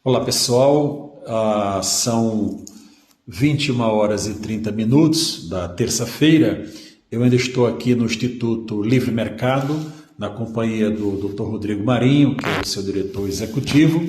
Olá pessoal, são 21 horas e 30 minutos da terça-feira. Eu ainda estou aqui no Instituto Livre Mercado, na companhia do Dr. Rodrigo Marinho, que é o seu diretor executivo,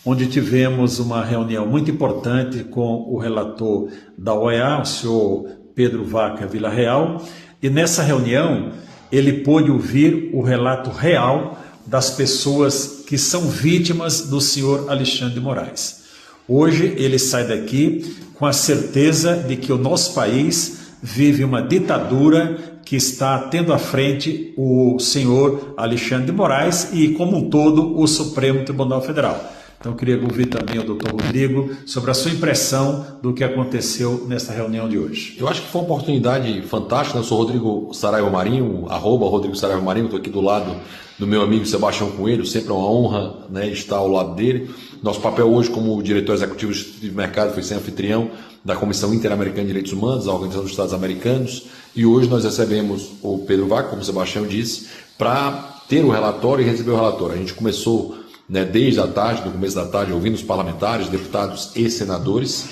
onde tivemos uma reunião muito importante com o relator da OEA, o senhor Pedro Vaca Villarreal, e nessa reunião ele pôde ouvir o relato real das pessoas que são vítimas do senhor Alexandre de Moraes. Hoje ele sai daqui com a certeza de que o nosso país vive uma ditadura que está tendo à frente o senhor Alexandre de Moraes e, como um todo, o Supremo Tribunal Federal. Então, eu queria ouvir também o doutor Rodrigo sobre a sua impressão do que aconteceu nesta reunião de hoje. Eu acho que foi uma oportunidade fantástica. Eu sou Rodrigo Saraiva Marinho, @Rodrigo Saraiva Marinho, estou aqui do lado do meu amigo Sebastião Coelho, sempre é uma honra, né, estar ao lado dele. Nosso papel hoje como diretor executivo de mercado foi ser anfitrião da Comissão Interamericana de Direitos Humanos, da Organização dos Estados Americanos, e hoje nós recebemos o Pedro Vaca, como o Sebastião disse, para ter o relatório e receber o relatório. A gente começou, né, desde a tarde, no começo da tarde, ouvindo os parlamentares, deputados e senadores,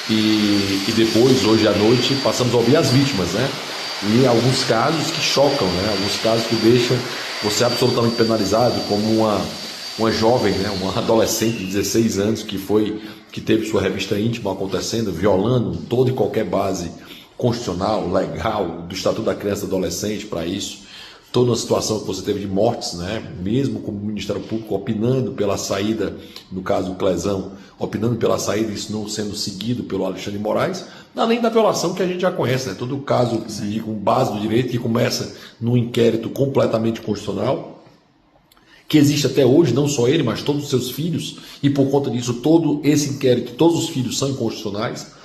e depois, hoje à noite, passamos a ouvir as vítimas, né? E alguns casos que chocam, né? Alguns casos que deixam você absolutamente penalizado, como uma jovem, né? Uma adolescente de 16 anos que teve sua revista íntima acontecendo, violando toda e qualquer base constitucional, legal, do Estatuto da Criança e do Adolescente para isso. Toda uma situação que você teve de mortes, né? Mesmo com o Ministério Público opinando pela saída, no caso do Clezão, opinando pela saída, isso não sendo seguido pelo Alexandre de Moraes, além da violação que a gente já conhece, né? Todo o caso com base do direito que começa num inquérito completamente constitucional, que existe até hoje, não só ele, mas todos os seus filhos, e por conta disso todo esse inquérito, todos os filhos são inconstitucionais,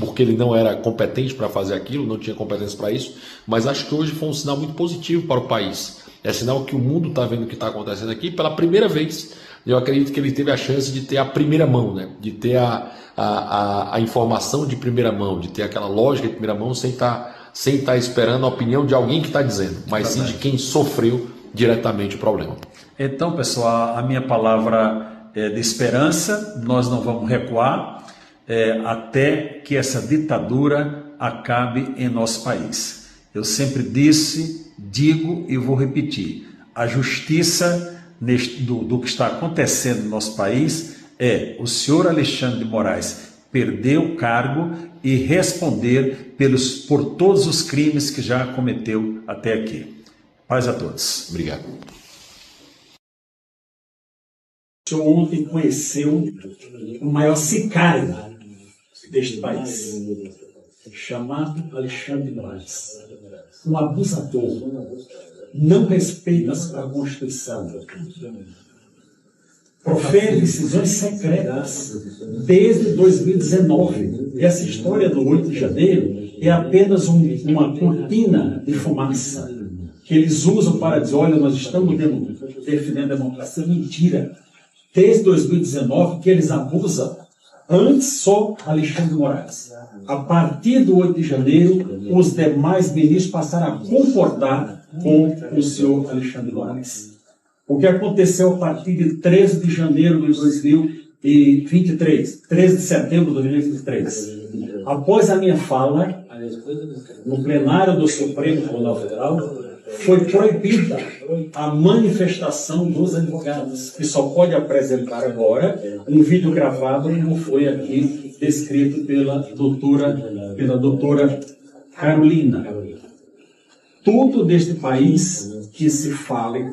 porque ele não era competente para fazer aquilo, não tinha competência para isso, mas acho que hoje foi um sinal muito positivo para o país. É sinal que o mundo está vendo o que está acontecendo aqui pela primeira vez. Eu acredito que ele teve a chance de ter a primeira mão, né? De ter a informação de primeira mão, de ter aquela lógica de primeira mão sem estar esperando a opinião de alguém que está dizendo, mas sim de quem sofreu diretamente o problema. Então, pessoal, a minha palavra é de esperança. Nós não vamos recuar até que essa ditadura acabe em nosso país. Eu sempre disse, digo e vou repetir: a justiça do que está acontecendo no nosso país é o senhor Alexandre de Moraes perder o cargo e responder por todos os crimes que já cometeu até aqui. Paz a todos. Obrigado. O senhor ontem conheceu o maior sicário deste país, chamado Alexandre de Moraes. Um abusador, não respeita a Constituição, profere decisões secretas desde 2019. E essa história do 8 de janeiro é apenas uma cortina de fumaça que eles usam para dizer: olha, nós estamos defendendo a democracia. Mentira. Desde 2019 que eles abusam. Antes só Alexandre de Moraes. A partir do 8 de janeiro, os demais ministros passaram a concordar com o senhor Alexandre de Moraes. O que aconteceu a partir de 13 de janeiro de 2023, 13 de setembro de 2023. Após a minha fala, no plenário do Supremo Tribunal Federal, foi proibida a manifestação dos advogados, que só pode apresentar agora um vídeo gravado, como foi aqui descrito pela doutora Carolina. Tudo neste país que se fale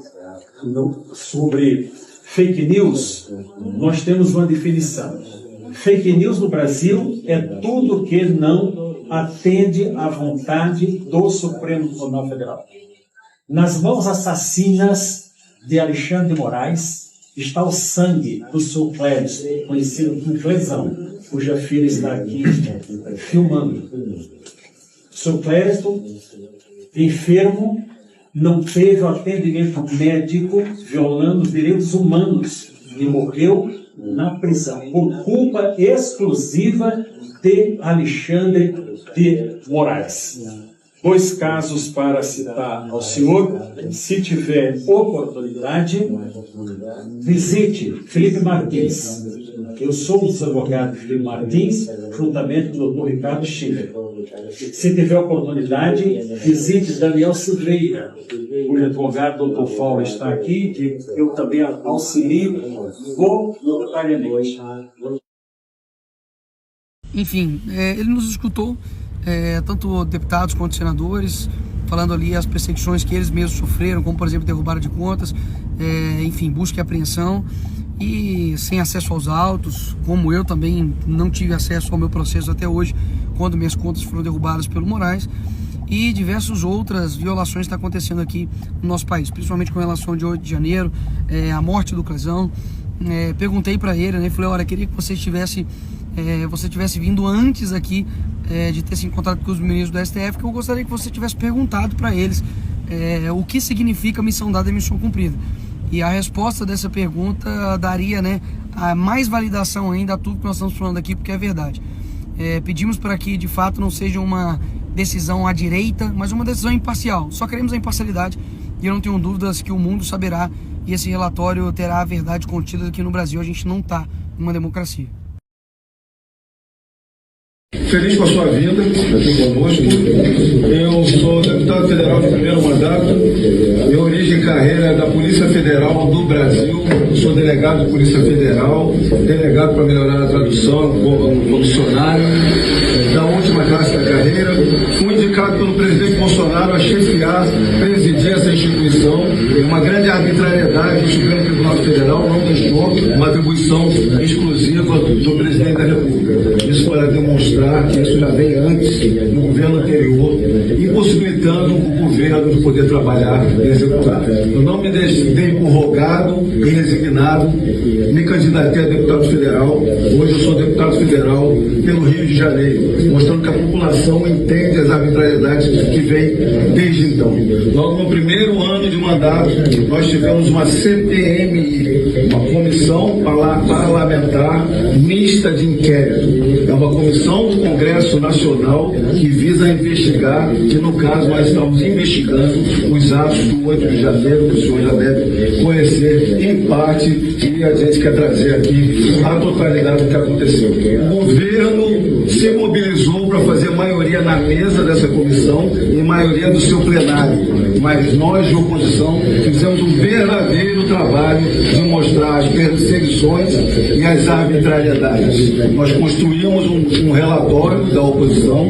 sobre fake news, nós temos uma definição. Fake news no Brasil é tudo que não atende à vontade do Supremo Tribunal Federal. Nas mãos assassinas de Alexandre de Moraes está o sangue do seu Clériston, conhecido como Clezão, cuja filha está aqui filmando. O seu Clériston, enfermo, não teve o atendimento médico, violando os direitos humanos, e morreu na prisão, por culpa exclusiva de Alexandre de Moraes. Dois casos para citar ao senhor, se tiver oportunidade, visite Felipe Martins. Eu sou um dos advogados de Felipe Martins, juntamente com o Dr. Ricardo Schiffer. Se tiver oportunidade, visite Daniel Silveira, cujo advogado, Dr. Paulo, está aqui, que eu também auxilio voluntariamente. Enfim, ele nos escutou, tanto deputados quanto senadores, falando ali as perseguições que eles mesmos sofreram, como por exemplo derrubada de contas, enfim, busca e apreensão, e sem acesso aos autos, como eu também não tive acesso ao meu processo até hoje, quando minhas contas foram derrubadas pelo Moraes, e diversas outras violações que estão acontecendo aqui no nosso país, principalmente com relação de 8 de janeiro, a morte do Clezão. Perguntei para ele, né, falei, olha, queria que você tivesse vindo antes aqui de ter se encontrado com os ministros do STF, que eu gostaria que você tivesse perguntado para eles o que significa missão dada e missão cumprida. E a resposta dessa pergunta daria, né, a mais validação ainda a tudo que nós estamos falando aqui, porque é verdade. Pedimos para que de fato não seja uma decisão à direita, mas uma decisão imparcial. Só queremos a imparcialidade e eu não tenho dúvidas que o mundo saberá, e esse relatório terá a verdade contida. Aqui no Brasil a gente não está numa democracia. Feliz com a sua vinda aqui conosco. Eu sou deputado federal de primeiro mandato. Minha origem e carreira é da Polícia Federal do Brasil. Sou delegado de Polícia Federal, delegado para melhorar a tradução, como funcionário da última classe da carreira. Fui indicado pelo presidente Bolsonaro a chefiar, presidir essa instituição. Uma grande arbitrariedade do Supremo Tribunal Federal não deixou uma atribuição exclusiva do presidente da República. Isso para demonstrar que isso já vem antes, no governo anterior, impossibilitando o governo de poder trabalhar e executar. Eu não me dei por rogado e resignado, me candidatei a deputado federal. Hoje eu sou deputado federal pelo Rio de Janeiro, mostrando que a população entende as arbitrariedades que vem desde então. Logo no primeiro ano de mandato, nós tivemos uma CPMI, uma comissão parlamentar mista de inquérito. É uma comissão do Congresso Nacional que visa investigar, que no caso nós estamos investigando os atos do 8 de janeiro, que o senhor já deve conhecer em parte, e a gente quer trazer aqui a totalidade do que aconteceu. O governo se mobilizou para fazer maioria na mesa dessa comissão e maioria do seu plenário, mas nós de oposição fizemos um verdadeiro trabalho de mostrar as perseguições e as arbitrariedades. Nós construímos um relatório da oposição.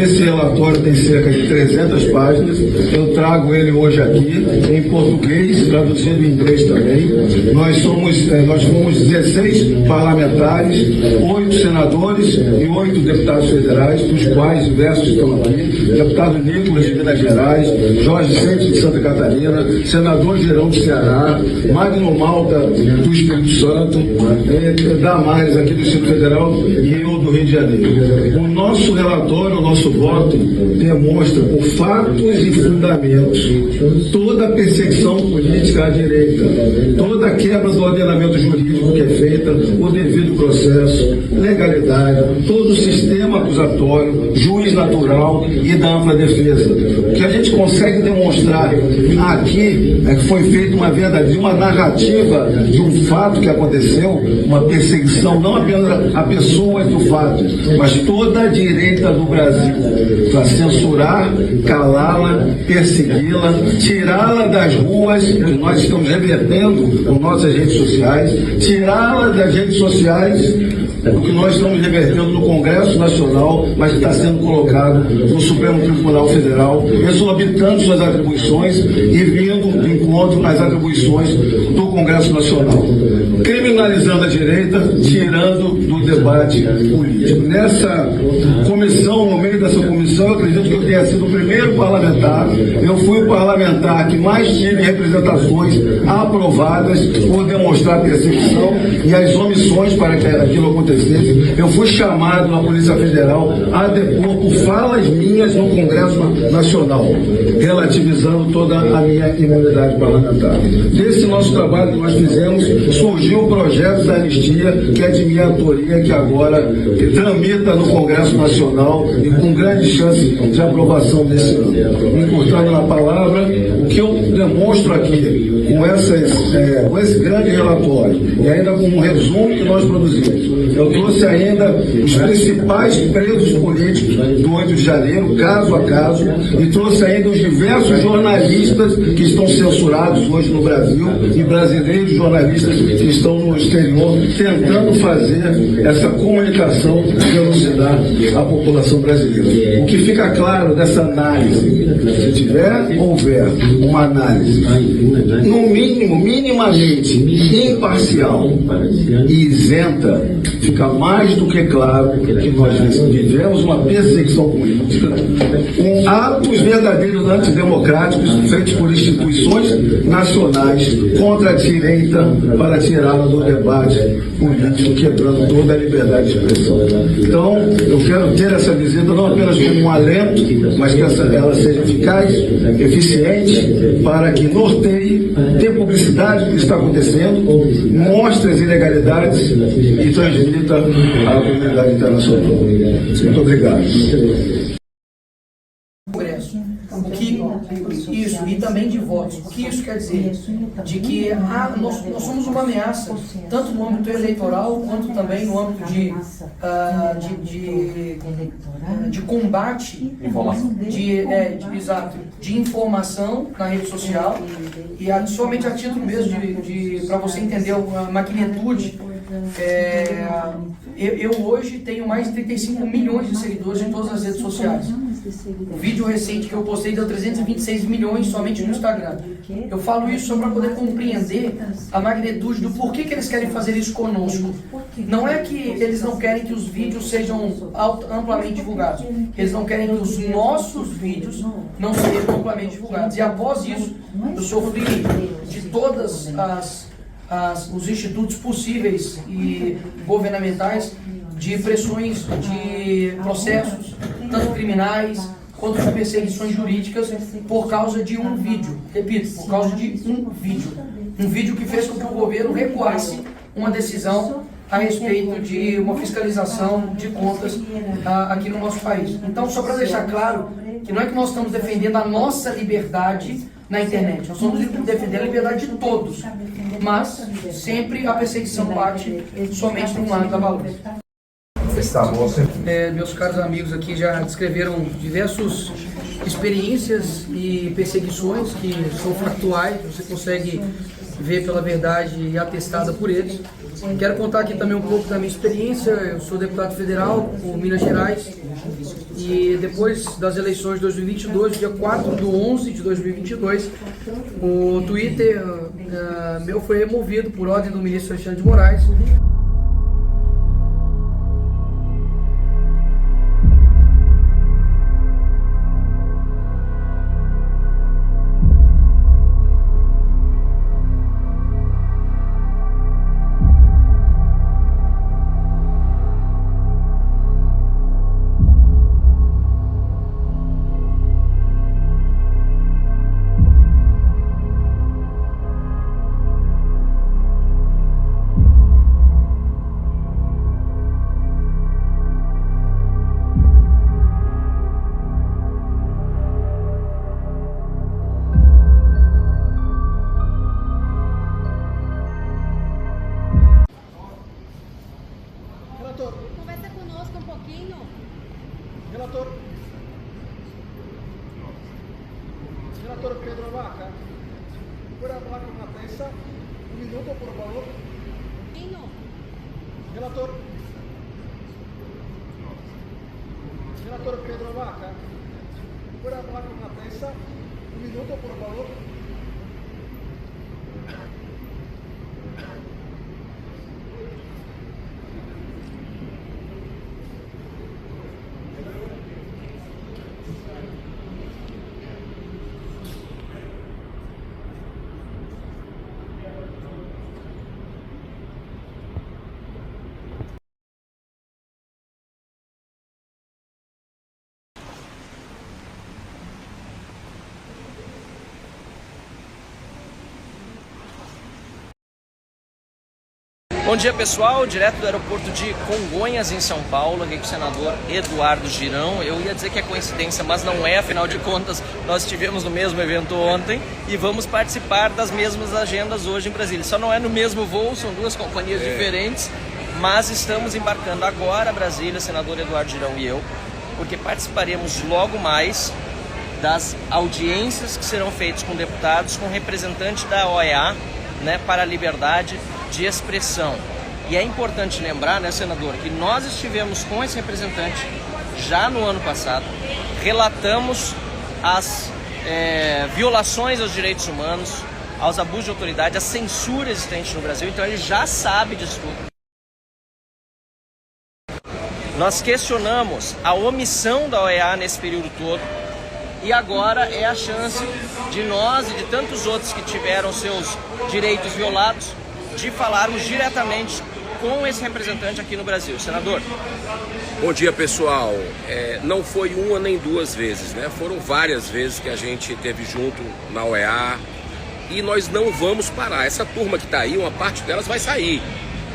Esse relatório tem cerca de 300 páginas. Eu trago ele hoje aqui em português, traduzido em inglês também. Nós fomos 16 parlamentares, 8 senadores e 8 deputados federais, dos quais diversos estão aqui. Deputado Nicolas de Minas Gerais, Jorge Sente de Santa Catarina, senador Girão de Ceará, Magno Malta do Espírito Santo, Damares aqui do Distrito Federal e eu do Rio de Janeiro. O nosso relatório, o nosso voto demonstra por fatos e fundamentos toda a perseguição política à direita, toda a quebra do ordenamento jurídico que é feita, o devido processo, legalidade, todo o sistema acusatório, juiz natural e da ampla defesa. O que a gente consegue demonstrar aqui é que foi feita uma narrativa de um fato que aconteceu, uma perseguição não apenas a pessoas do fato, mas toda a direita do Brasil, para censurar, calá-la, persegui-la, tirá-la das ruas, que nós estamos revertendo com nossas redes sociais, tirá-la das redes sociais, o que nós estamos revertendo no Congresso Nacional, mas que está sendo colocado no Supremo Tribunal Federal, exorbitando suas atribuições e vindo de encontro às atribuições do Congresso Nacional, criminalizando a direita, tirando do debate político. Nessa comissão, no meio dessa comissão, eu acredito que eu tenha sido o primeiro parlamentar. Eu fui o parlamentar que mais tive representações aprovadas por demonstrar perseguição e as omissões para que aquilo acontecesse. Eu fui chamado na Polícia Federal a depor por falas minhas no Congresso Nacional, relativizando toda a minha imunidade parlamentar. Desse nosso trabalho que nós fizemos, surgiu o projeto da anistia, que é de minha autoria, que agora tramita no Congresso Nacional e com grandes chance de aprovação desse ano. Encurtando na palavra, o que eu demonstro aqui, com esse grande relatório, e ainda com um resumo que nós produzimos, eu trouxe ainda os principais presos políticos do 8 de janeiro, caso a caso, e trouxe ainda os diversos jornalistas que estão censurados hoje no Brasil, e brasileiros jornalistas que estão no exterior, tentando fazer essa comunicação e elucidar a população brasileira. O que fica claro dessa análise, se houver uma análise, no mínimo, minimamente imparcial e isenta, fica mais do que claro que nós vivemos uma perseguição política, com atos verdadeiros antidemocráticos feitos por instituições nacionais contra a direita para tirá-la do debate político, quebrando toda a liberdade de expressão. Então, eu quero ter essa visita não apenas como um alento, mas que ela seja eficaz, eficiente, para que norteie, dê publicidade do que está acontecendo, mostre as ilegalidades e transmita à comunidade internacional. Muito obrigado. Congresso. O que isso, e também de votos. O que isso quer dizer? De que nós somos uma ameaça, tanto no âmbito eleitoral, quanto também no âmbito de combate, de informação na rede social, e somente a título mesmo para você entender a magnitude. Eu hoje tenho mais de 35 milhões de seguidores em todas as redes sociais. O vídeo recente que eu postei deu 326 milhões somente no Instagram. Eu falo isso só para poder compreender a magnitude do porquê que eles querem fazer isso conosco. Não é que eles não querem que os vídeos sejam amplamente divulgados. Eles não querem que os nossos vídeos não sejam amplamente divulgados. E após isso, eu sofri de todas os institutos possíveis e governamentais de pressões de processos, tanto criminais quanto de perseguições jurídicas, por causa de um vídeo. Repito, por causa de um vídeo. Um vídeo que fez com que o governo recuasse uma decisão a respeito de uma fiscalização de contas aqui no nosso país. Então, só para deixar claro que não é que nós estamos defendendo a nossa liberdade na internet, nós estamos defendendo a liberdade de todos, mas sempre a perseguição bate somente num lado da balança. Meus caros amigos aqui já descreveram diversas experiências e perseguições que são factuais, você consegue ver pela verdade e atestada por eles. Quero contar aqui também um pouco da minha experiência. Eu sou deputado federal por Minas Gerais e depois das eleições de 2022, dia 4/11/2022, o Twitter meu foi removido por ordem do ministro Alexandre de Moraes. Bom dia, pessoal, direto do aeroporto de Congonhas, em São Paulo, aqui com o senador Eduardo Girão. Eu ia dizer que é coincidência, mas não é, afinal de contas, nós estivemos no mesmo evento ontem e vamos participar das mesmas agendas hoje em Brasília. Só não é no mesmo voo, são duas companhias diferentes, mas estamos embarcando agora a Brasília, senador Eduardo Girão e eu, porque participaremos logo mais das audiências que serão feitas com deputados, com representante da OEA, né, para a liberdade de expressão. E é importante lembrar, né, senador, que nós estivemos com esse representante já no ano passado, relatamos as violações aos direitos humanos, aos abusos de autoridade, a censura existente no Brasil, então ele já sabe disso tudo. Nós questionamos a omissão da OEA nesse período todo e agora é a chance de nós e de tantos outros que tiveram seus direitos violados de falarmos diretamente com esse representante aqui no Brasil. Senador. Bom dia, pessoal. Não foi uma nem duas vezes, né? Foram várias vezes que a gente esteve junto na OEA e nós não vamos parar. Essa turma que está aí, uma parte delas vai sair,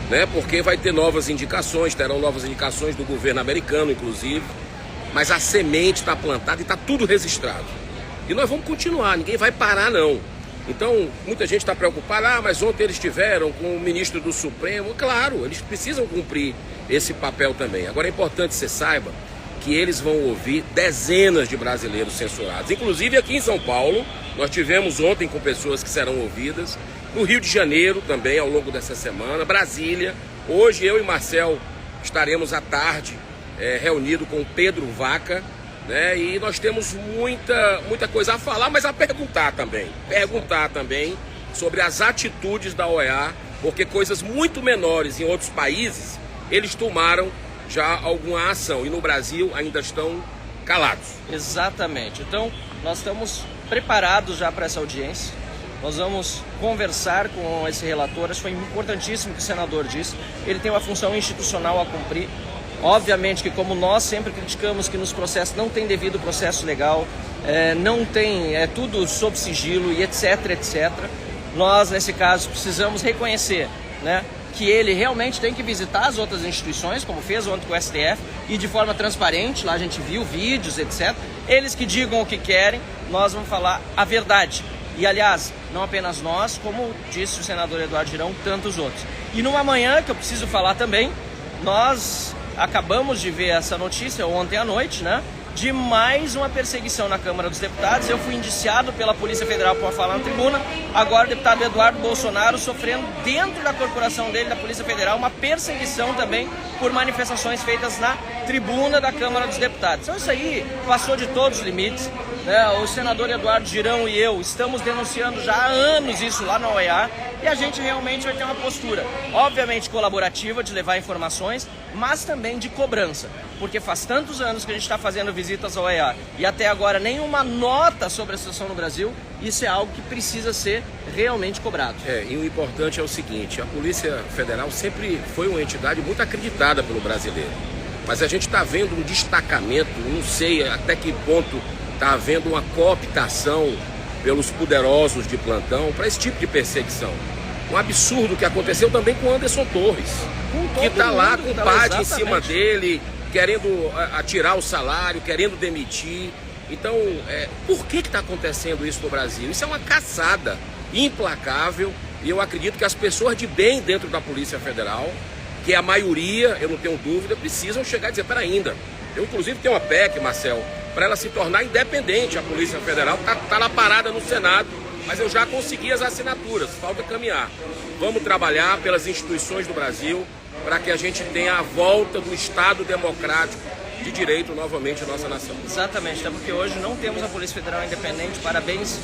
né? Porque vai ter novas indicações, terão novas indicações do governo americano, inclusive, mas a semente está plantada e está tudo registrado. E nós vamos continuar, ninguém vai parar, não. Então, muita gente está preocupada, mas ontem eles estiveram com o ministro do Supremo. Claro, eles precisam cumprir esse papel também. Agora é importante que você saiba que eles vão ouvir dezenas de brasileiros censurados. Inclusive aqui em São Paulo, nós tivemos ontem com pessoas que serão ouvidas. No Rio de Janeiro também, ao longo dessa semana. Brasília. Hoje eu e Marcel estaremos à tarde reunidos com Pedro Vaca, né? E nós temos muita coisa a falar, mas a perguntar também sobre as atitudes da OEA, porque coisas muito menores em outros países, eles tomaram já alguma ação e no Brasil ainda estão calados. Exatamente. Então, nós estamos preparados já para essa audiência. Nós vamos conversar com esse relator. Acho que foi importantíssimo o que o senador disse. Ele tem uma função institucional a cumprir. Obviamente que, como nós sempre criticamos que nos processos não tem devido processo legal, não tem, é tudo sob sigilo e etc, nós, nesse caso, precisamos reconhecer, né, que ele realmente tem que visitar as outras instituições, como fez ontem com o STF, e de forma transparente, lá a gente viu vídeos, etc. Eles que digam o que querem, nós vamos falar a verdade. E, aliás, não apenas nós, como disse o senador Eduardo Girão, tantos outros. E numa manhã, que eu preciso falar também, nós acabamos de ver essa notícia ontem à noite, né, de mais uma perseguição na Câmara dos Deputados. Eu fui indiciado pela Polícia Federal por falar na tribuna. Agora o deputado Eduardo Bolsonaro sofrendo dentro da corporação dele, da Polícia Federal, uma perseguição também por manifestações feitas na tribuna da Câmara dos Deputados. Então isso aí passou de todos os limites, né? O senador Eduardo Girão e eu estamos denunciando já há anos isso lá na OEA e a gente realmente vai ter uma postura, obviamente colaborativa, de levar informações, mas também de cobrança, porque faz tantos anos que a gente está fazendo visitas à OEA e até agora nenhuma nota sobre a situação no Brasil. Isso é algo que precisa ser realmente cobrado. E o importante é o seguinte, a Polícia Federal sempre foi uma entidade muito acreditada pelo brasileiro, mas a gente está vendo um destacamento, não sei até que ponto está havendo uma cooptação pelos poderosos de plantão para esse tipo de perseguição. Um absurdo que aconteceu também com Anderson Torres, que está lá com o PAD em cima dele, querendo atirar o salário, querendo demitir. Então, por que está acontecendo isso no Brasil? Isso é uma caçada implacável e eu acredito que as pessoas de bem dentro da Polícia Federal, que é a maioria, eu não tenho dúvida, precisam chegar e dizer, pera ainda, eu inclusive tenho uma PEC, Marcel, para ela se tornar independente, a Polícia Federal está lá parada no Senado, mas eu já consegui as assinaturas, falta caminhar. Vamos trabalhar pelas instituições do Brasil para que a gente tenha a volta do Estado democrático de direito novamente à nossa nação. Exatamente, até porque hoje não temos a Polícia Federal independente. Parabéns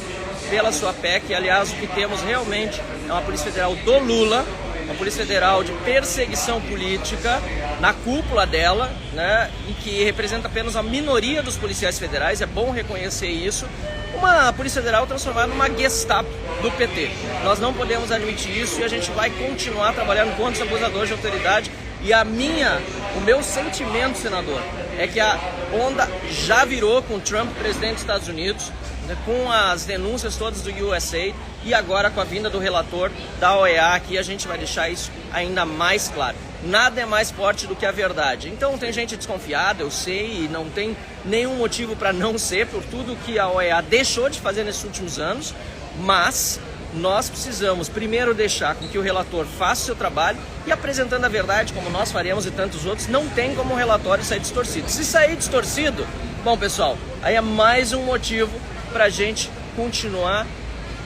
pela sua PEC. Aliás, o que temos realmente é uma Polícia Federal do Lula, uma Polícia Federal de perseguição política na cúpula dela, né, e que representa apenas a minoria dos policiais federais. É bom reconhecer isso. Uma Polícia Federal transformada numa Gestapo do PT. Nós não podemos admitir isso e a gente vai continuar trabalhando contra os abusadores de autoridade. E o meu sentimento, senador, é que a onda já virou com Trump presidente dos Estados Unidos, né, com as denúncias todas do USA e agora com a vinda do relator da OEA aqui, a gente vai deixar isso ainda mais claro. Nada é mais forte do que a verdade. Então tem gente desconfiada, eu sei, e não tem nenhum motivo para não ser, por tudo que a OEA deixou de fazer nesses últimos anos, mas nós precisamos primeiro deixar com que o relator faça o seu trabalho e, apresentando a verdade, como nós faremos e tantos outros, não tem como o relatório sair distorcido. Se sair distorcido, bom pessoal, aí é mais um motivo para a gente continuar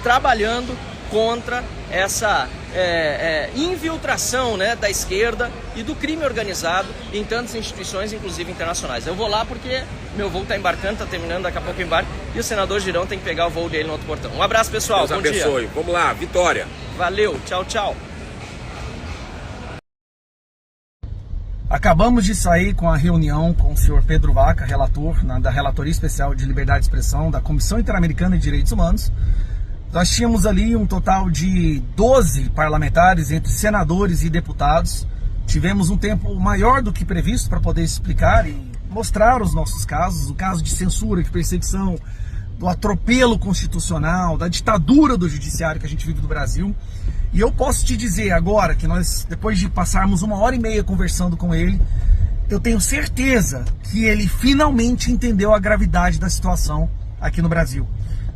trabalhando contra essa infiltração, né, da esquerda e do crime organizado em tantas instituições, inclusive internacionais. Eu vou lá porque meu voo está embarcando, está terminando, daqui a pouco eu embarco, e o senador Girão tem que pegar o voo dele no outro portão. Um abraço, pessoal. Deus bom abençoe. dia. Vamos lá, vitória. Valeu, tchau, tchau. Acabamos de sair com a reunião com o senhor Pedro Vaca, relator da Relatoria Especial de Liberdade de Expressão da Comissão Interamericana de Direitos Humanos. Nós tínhamos ali um total de 12 parlamentares, entre senadores e deputados. Tivemos um tempo maior do que previsto para poder explicar e mostrar os nossos casos, o caso de censura, de perseguição, do atropelo constitucional, da ditadura do judiciário que a gente vive no Brasil. E eu posso te dizer agora que nós, depois de passarmos 1h30 conversando com ele, eu tenho certeza que ele finalmente entendeu a gravidade da situação aqui no Brasil.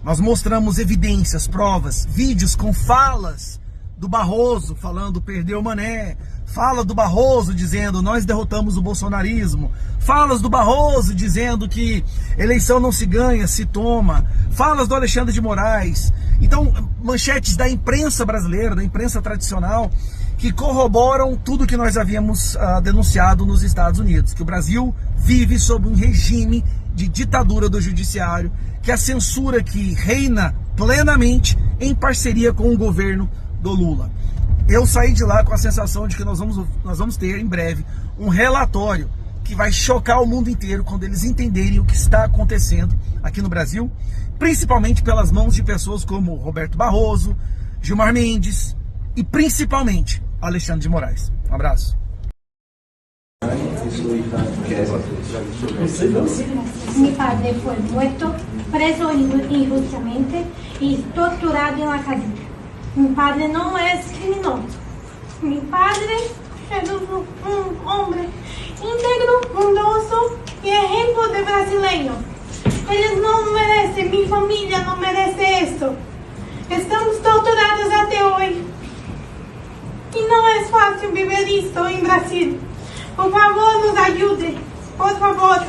Nós mostramos evidências, provas, vídeos com falas do Barroso falando perdeu o Mané, fala do Barroso dizendo nós derrotamos o bolsonarismo, falas do Barroso dizendo que eleição não se ganha, se toma, falas do Alexandre de Moraes. Então, manchetes da imprensa brasileira, da imprensa tradicional, que corroboram tudo que nós havíamos denunciado nos Estados Unidos, que o Brasil vive sob um regime de ditadura do judiciário, que a censura que reina plenamente em parceria com o governo do Lula. Eu saí de lá com a sensação de que nós vamos ter em breve um relatório que vai chocar o mundo inteiro quando eles entenderem o que está acontecendo aqui no Brasil, principalmente pelas mãos de pessoas como Roberto Barroso, Gilmar Mendes e principalmente Alexandre de Moraes. Um abraço. Mi padre fue muerto, preso injustamente y torturado en la cadena. Mi padre no es criminoso. Mi padre es un hombre íntegro, bondoso y ejemplo de brasileño. Ellos no merecen, mi familia no merece esto. Estamos torturados hasta hoy. Y no es fácil vivir esto en Brasil. Por favor, nos ayude. Por favor.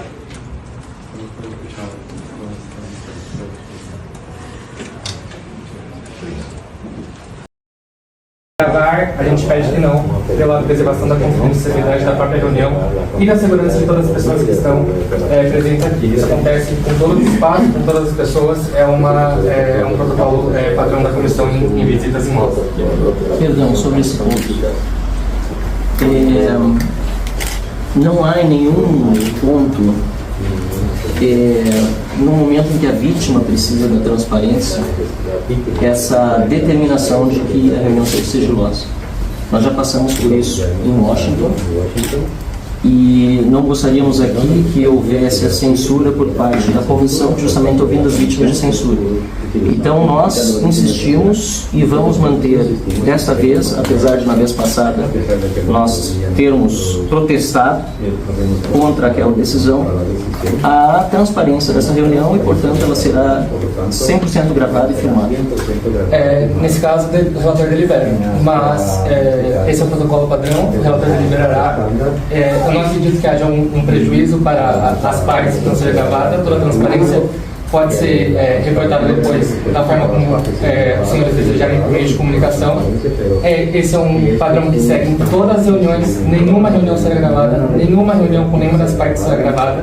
A gente pede que não, pela preservação da confidencialidade da própria reunião e da segurança de todas as pessoas que estão presentes aqui. Isso acontece com todo o espaço, com todas as pessoas, é um protocolo padrão da comissão em visitas em moto. Perdão, sobre esse ponto. Não há nenhum ponto, no momento em que a vítima precisa da transparência, essa determinação de que a reunião seja sigilosa. Nós já passamos por isso em Washington e não gostaríamos aqui que houvesse a censura por parte da comissão, justamente ouvindo as vítimas de censura. Então nós insistimos e vamos manter, desta vez, apesar de na vez passada nós termos protestado contra aquela decisão, a transparência dessa reunião e, portanto, ela será 100% gravada e filmada. Nesse caso, o relator delibera, mas esse é o protocolo padrão, o relator deliberará. Eu não acredito que haja um prejuízo para as partes que não seja gravada, toda a transparência pode ser reportada depois da forma como os senhores desejarem por meio de comunicação. Esse é um padrão que segue em todas as reuniões, nenhuma reunião será gravada, nenhuma reunião com nenhuma das partes será gravada.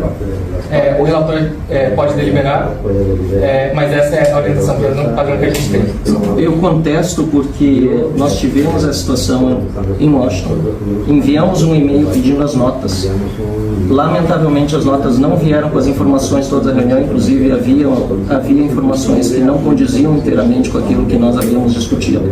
O relator pode deliberar, mas essa é a orientação padrão que a gente tem. Eu contesto porque nós tivemos a situação em Washington, enviamos um e-mail pedindo as notas. Lamentavelmente as notas não vieram com as informações todas da reunião, inclusive havia havia informações que não condiziam inteiramente com aquilo que nós havíamos discutido.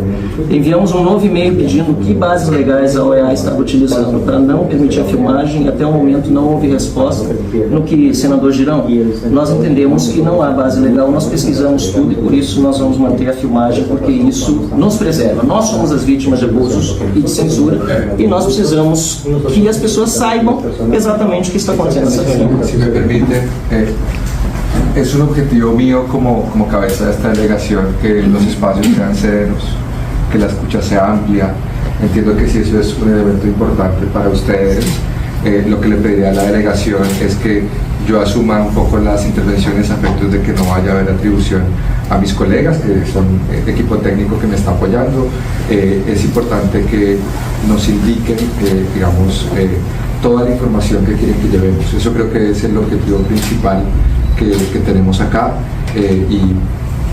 Enviamos um novo e-mail pedindo que bases legais a OEA estava utilizando para não permitir a filmagem e até o momento não houve resposta. No que, senador Girão, nós entendemos que não há base legal, nós pesquisamos tudo e por isso nós vamos manter a filmagem, porque isso nos preserva. Nós somos as vítimas de abusos e de censura e nós precisamos que as pessoas saibam exatamente o que está acontecendo nessa reunião. Si me permite, es un objetivo mío como cabeza de esta delegación que los espacios sean serenos, que la escucha sea amplia. Entiendo que si eso es un elemento importante para ustedes, lo que le pediría a la delegación es que yo asuma un poco las intervenciones a efectos de que no vaya a haber atribución a mis colegas, que son equipo técnico que me está apoyando. Es importante que nos indiquen, digamos, toda la información que quieren que llevemos. Eso creo que es el objetivo principal que tenemos acá y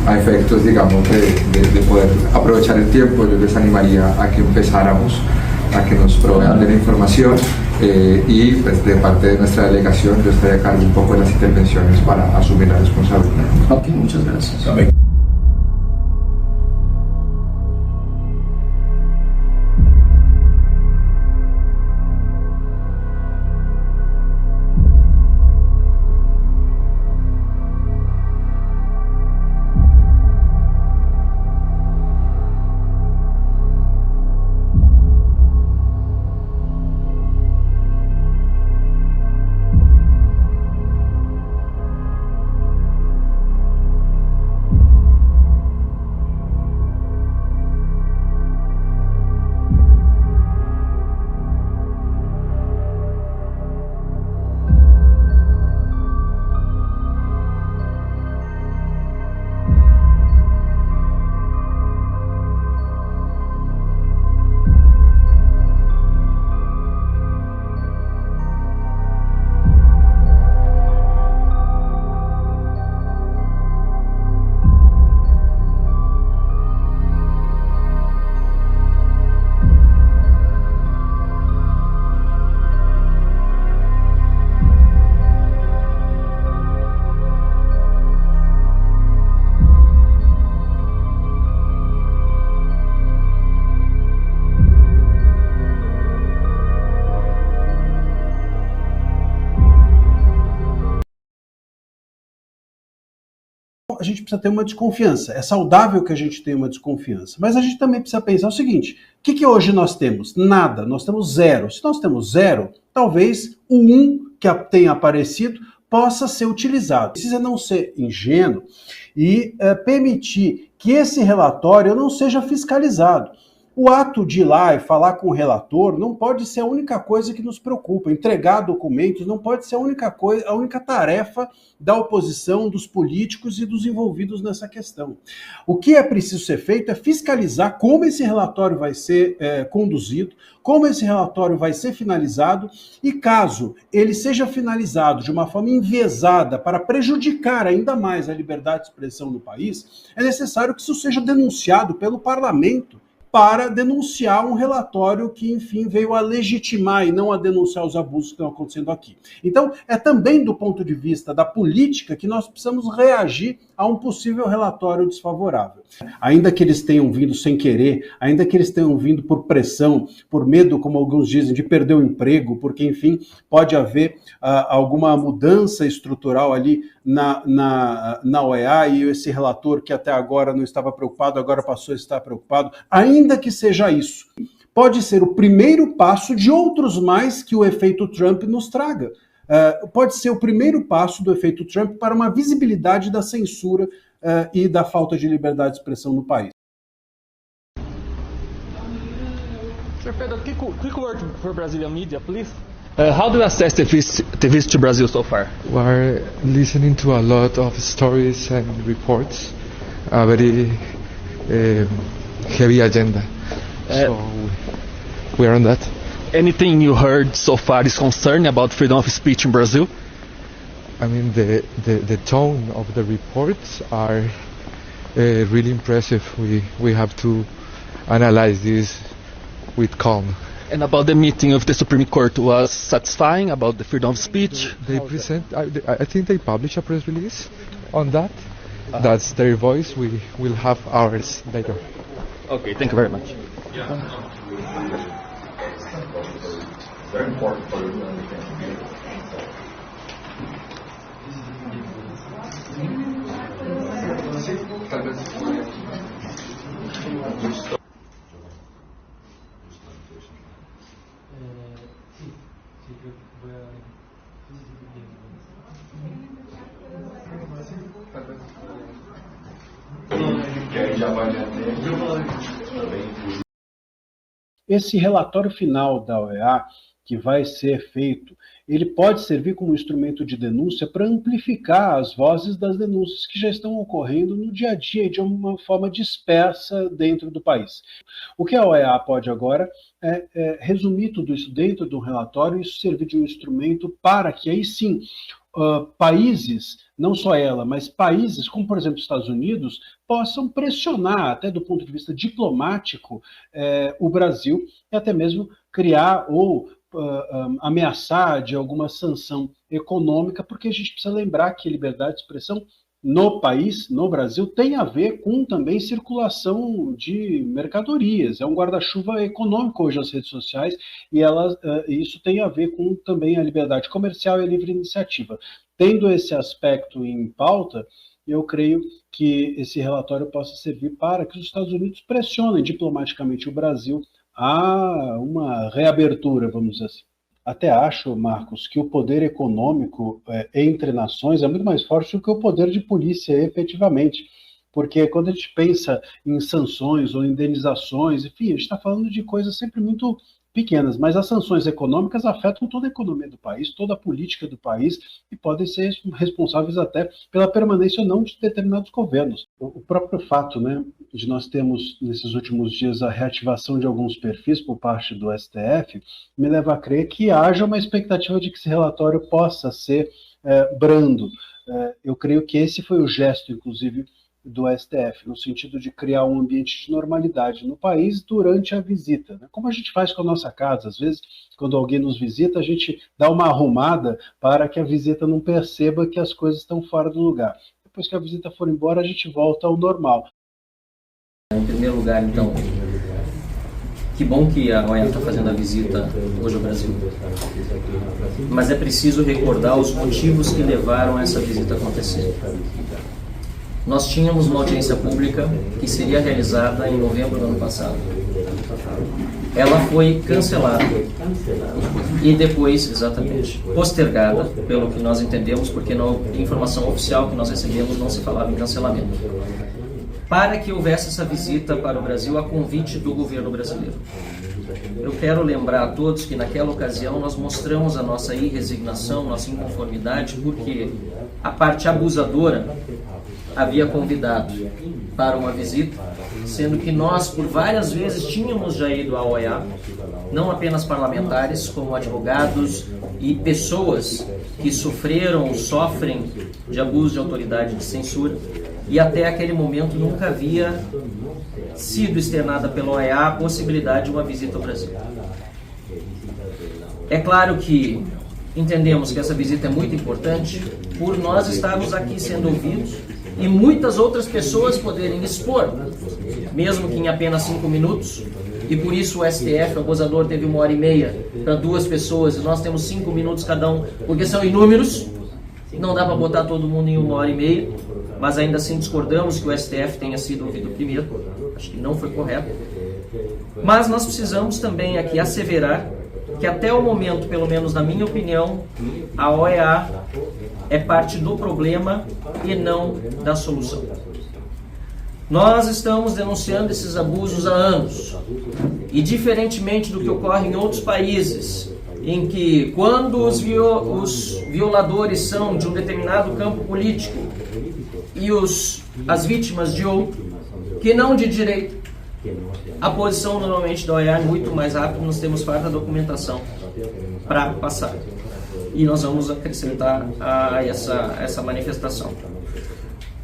a efectos, digamos, de poder aprovechar el tiempo, yo les animaría a que empezáramos a que nos provean de la información y pues, de parte de nuestra delegación yo estaré a cargo un poco de las intervenciones para asumir la responsabilidad. Ok, muchas gracias. A gente precisa ter uma desconfiança. É saudável que a gente tenha uma desconfiança. Mas a gente também precisa pensar o seguinte: o que hoje nós temos? Nada. Nós temos zero. Se nós temos zero, talvez o 1 que tenha aparecido possa ser utilizado. Precisa não ser ingênuo e permitir que esse relatório não seja fiscalizado. O ato de ir lá e falar com o relator não pode ser a única coisa que nos preocupa. Entregar documentos não pode ser a única tarefa da oposição, dos políticos e dos envolvidos nessa questão. O que é preciso ser feito é fiscalizar como esse relatório vai ser conduzido, como esse relatório vai ser finalizado e caso ele seja finalizado de uma forma enviesada para prejudicar ainda mais a liberdade de expressão no país, é necessário que isso seja denunciado pelo parlamento, para denunciar um relatório que, enfim, veio a legitimar e não a denunciar os abusos que estão acontecendo aqui. Então, é também do ponto de vista da política que nós precisamos reagir a um possível relatório desfavorável. Ainda que eles tenham vindo sem querer, ainda que eles tenham vindo por pressão, por medo, como alguns dizem, de perder o emprego, porque, enfim, pode haver alguma mudança estrutural ali na OEA e esse relator que até agora não estava preocupado, agora passou a estar preocupado, ainda que seja isso, pode ser o primeiro passo de outros mais que o efeito Trump nos traga. Pode ser o primeiro passo do efeito Trump para uma visibilidade da censura e da falta de liberdade de expressão no país. Sir Pedro, quick word for Brazilian media, please. How do you assess the visit to Brazil so far? We are listening to a lot of stories and reports, a very heavy agenda. So we are on that. Anything you heard so far is concerning about freedom of speech in Brazil? I mean, the tone of the reports are really impressive. We have to analyze this with calm. And about the meeting of the Supreme Court was satisfying about the freedom of speech? They present. I think they published a press release on that. That's their voice. We will have ours later. Okay, thank you very much. Very important for you to understand. Esse relatório final da OEA, que vai ser feito, ele pode servir como instrumento de denúncia para amplificar as vozes das denúncias que já estão ocorrendo no dia a dia de uma forma dispersa dentro do país. O que a OEA pode agora é resumir tudo isso dentro de um relatório e isso servir de um instrumento para que aí sim países, não só ela, mas países como, por exemplo, os Estados Unidos, possam pressionar, até do ponto de vista diplomático, o Brasil e até mesmo criar ou ameaçar de alguma sanção econômica, porque a gente precisa lembrar que liberdade de expressão no país, no Brasil, tem a ver com também circulação de mercadorias. É um guarda-chuva econômico hoje as redes sociais e isso tem a ver com também a liberdade comercial e a livre iniciativa. Tendo esse aspecto em pauta, eu creio que esse relatório possa servir para que os Estados Unidos pressionem diplomaticamente o Brasil a uma reabertura, vamos dizer assim. Até acho, Marcos, que o poder econômico entre nações é muito mais forte do que o poder de polícia, efetivamente. Porque quando a gente pensa em sanções ou indenizações, enfim, a gente está falando de coisas sempre muito pequenas, mas as sanções econômicas afetam toda a economia do país, toda a política do país e podem ser responsáveis até pela permanência ou não de determinados governos. O próprio fato, né, de nós termos nesses últimos dias a reativação de alguns perfis por parte do STF me leva a crer que haja uma expectativa de que esse relatório possa ser brando. Eu creio que esse foi o gesto, inclusive, do STF, no sentido de criar um ambiente de normalidade no país durante a visita, né? Como a gente faz com a nossa casa, às vezes, quando alguém nos visita, a gente dá uma arrumada para que a visita não perceba que as coisas estão fora do lugar. Depois que a visita for embora, a gente volta ao normal. Em primeiro lugar, então, que bom que a OEA está fazendo a visita hoje ao Brasil. Mas é preciso recordar os motivos que levaram a essa visita a acontecer. Nós tínhamos uma audiência pública que seria realizada em novembro do ano passado. Ela foi cancelada e depois, exatamente, postergada, pelo que nós entendemos, porque na informação oficial que nós recebemos não se falava em cancelamento, para que houvesse essa visita para o Brasil a convite do governo brasileiro. Eu quero lembrar a todos que naquela ocasião nós mostramos a nossa irresignação, nossa inconformidade, porque a parte abusadora havia convidado para uma visita, sendo que nós, por várias vezes, tínhamos já ido à OEA, não apenas parlamentares, como advogados e pessoas que sofreram ou sofrem de abuso de autoridade de censura, e até aquele momento nunca havia sido externada pela OEA a possibilidade de uma visita ao Brasil. É claro que entendemos que essa visita é muito importante por nós estarmos aqui sendo ouvidos e muitas outras pessoas poderem expor, mesmo que em apenas 5 minutos, e por isso o STF, o abusador, teve 1h30 para 2 pessoas, e nós temos 5 minutos cada um, porque são inúmeros, não dá para botar todo mundo em 1h30, mas ainda assim discordamos que o STF tenha sido ouvido primeiro, acho que não foi correto. Mas nós precisamos também aqui asseverar que até o momento, pelo menos na minha opinião, a OEA é parte do problema e não da solução. Nós estamos denunciando esses abusos há anos, e diferentemente do que ocorre em outros países, em que quando os violadores são de um determinado campo político e as vítimas de outro, que não de direito, a posição normalmente da OEA é muito mais rápida, nós temos farta documentação para passar. E nós vamos acrescentar a essa manifestação.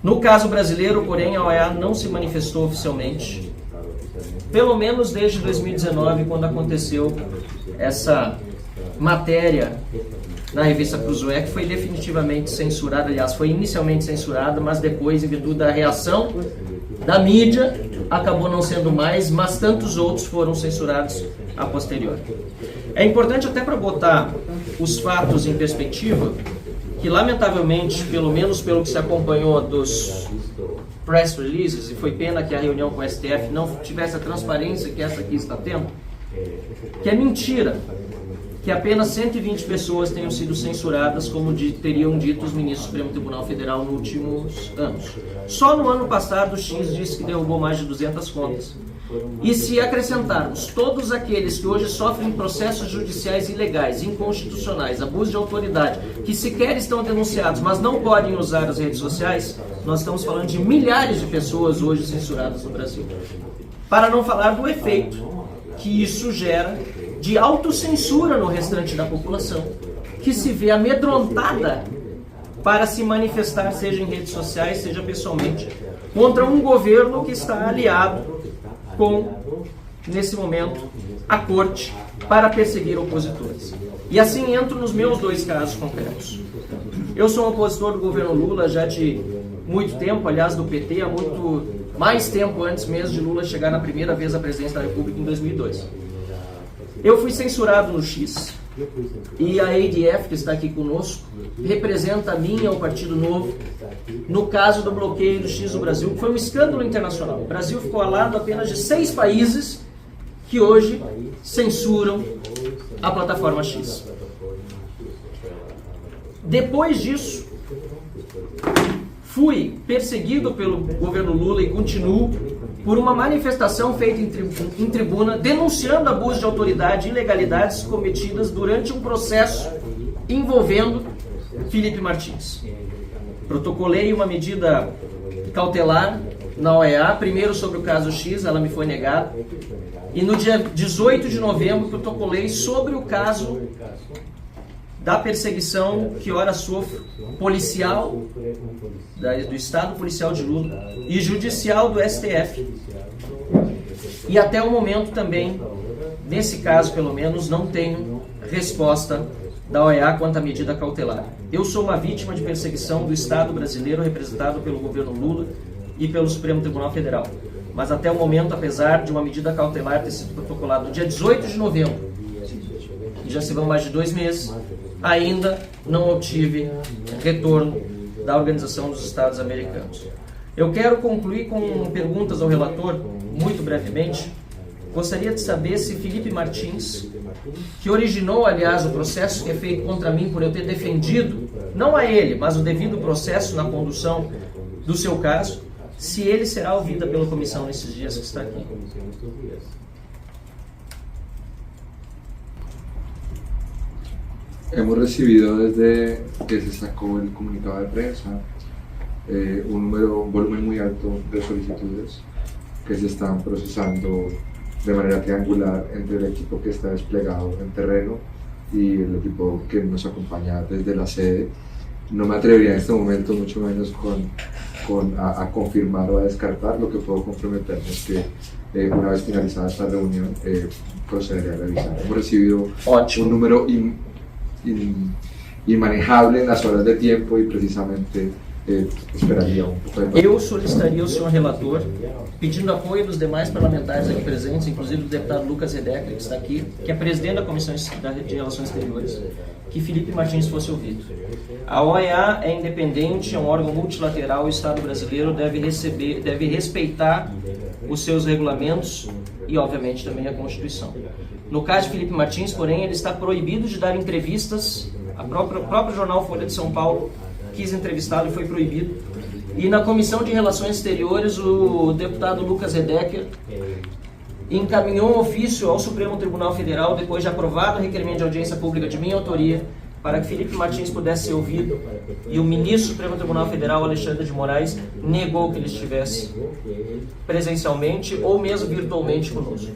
No caso brasileiro, porém, a OEA não se manifestou oficialmente, pelo menos desde 2019, quando aconteceu essa matéria na revista Cruzoé, que foi definitivamente censurada, aliás, foi inicialmente censurada, mas depois, em virtude da reação da mídia, acabou não sendo mais, mas tantos outros foram censurados a posteriori. É importante até para botar os fatos em perspectiva, que lamentavelmente, pelo menos pelo que se acompanhou dos press releases, e foi pena que a reunião com o STF não tivesse a transparência que essa aqui está tendo, que é mentira que apenas 120 pessoas tenham sido censuradas, como teriam dito os ministros do Supremo Tribunal Federal nos últimos anos. Só no ano passado o X disse que derrubou mais de 200 contas. E se acrescentarmos todos aqueles que hoje sofrem processos judiciais ilegais, inconstitucionais, abuso de autoridade, que sequer estão denunciados, mas não podem usar as redes sociais, nós estamos falando de milhares de pessoas hoje censuradas no Brasil. Para não falar do efeito que isso gera de autocensura no restante da população, que se vê amedrontada para se manifestar, seja em redes sociais, seja pessoalmente, contra um governo que está aliado com, nesse momento, a corte para perseguir opositores. E assim entro nos meus dois casos concretos. Eu sou um opositor do governo Lula já de muito tempo, aliás, do PT, há muito mais tempo antes mesmo de Lula chegar na primeira vez à presidência da República em 2002. Eu fui censurado no X, e a ADF, que está aqui conosco, representa a mim e ao Partido Novo no caso do bloqueio do X do Brasil, que foi um escândalo internacional. O Brasil ficou ao lado apenas de 6 países que hoje censuram a plataforma X. Depois disso, fui perseguido pelo governo Lula e continuo por uma manifestação feita em tribuna denunciando abuso de autoridade e ilegalidades cometidas durante um processo envolvendo Felipe Martins. Protocolei uma medida cautelar na OEA, primeiro sobre o caso X, ela me foi negada, e no dia 18 de novembro protocolei sobre o caso da perseguição que ora sofro, policial, do Estado Policial de Lula e judicial do STF. E até o momento também, nesse caso pelo menos, não tenho resposta da OEA quanto à medida cautelar. Eu sou uma vítima de perseguição do Estado brasileiro representado pelo governo Lula e pelo Supremo Tribunal Federal. Mas até o momento, apesar de uma medida cautelar ter sido protocolada no dia 18 de novembro, e já se vão mais de 2 meses, ainda não obtive retorno da Organização dos Estados Americanos. Eu quero concluir com perguntas ao relator, muito brevemente. Gostaria de saber se Felipe Martins, que originou, aliás, o processo que é feito contra mim por eu ter defendido, não a ele, mas o devido processo na condução do seu caso, se ele será ouvido pela comissão nesses dias que está aqui. Hemos recibido desde que se sacó el comunicado de prensa un volumen muy alto de solicitudes que se están procesando de manera triangular entre el equipo que está desplegado en terreno y el equipo que nos acompaña desde la sede. No me atrevería en este momento, mucho menos a confirmar o a descartar. Lo que puedo comprometerme es que una vez finalizada esta reunión procederé a revisar. Hemos recibido un número inmanejable en las horas de tiempo y precisamente esperaria um pouco de... Eu solicitaria ao senhor relator, pedindo apoio dos demais parlamentares aqui presentes, inclusive do deputado Lucas Redecker, que está aqui, que é presidente da Comissão de Relações Exteriores, que Felipe Martins fosse ouvido. A OEA é independente, é um órgão multilateral, o Estado brasileiro deve respeitar os seus regulamentos e, obviamente, também a Constituição. No caso de Felipe Martins, porém, ele está proibido de dar entrevistas. O próprio jornal Folha de São Paulo quis entrevistá-lo e foi proibido. E na Comissão de Relações Exteriores, o deputado Lucas Redecker encaminhou um ofício ao Supremo Tribunal Federal, depois de aprovado o requerimento de audiência pública de minha autoria, para que Felipe Martins pudesse ser ouvido, e o ministro do Supremo Tribunal Federal, Alexandre de Moraes, negou que ele estivesse presencialmente ou mesmo virtualmente conosco.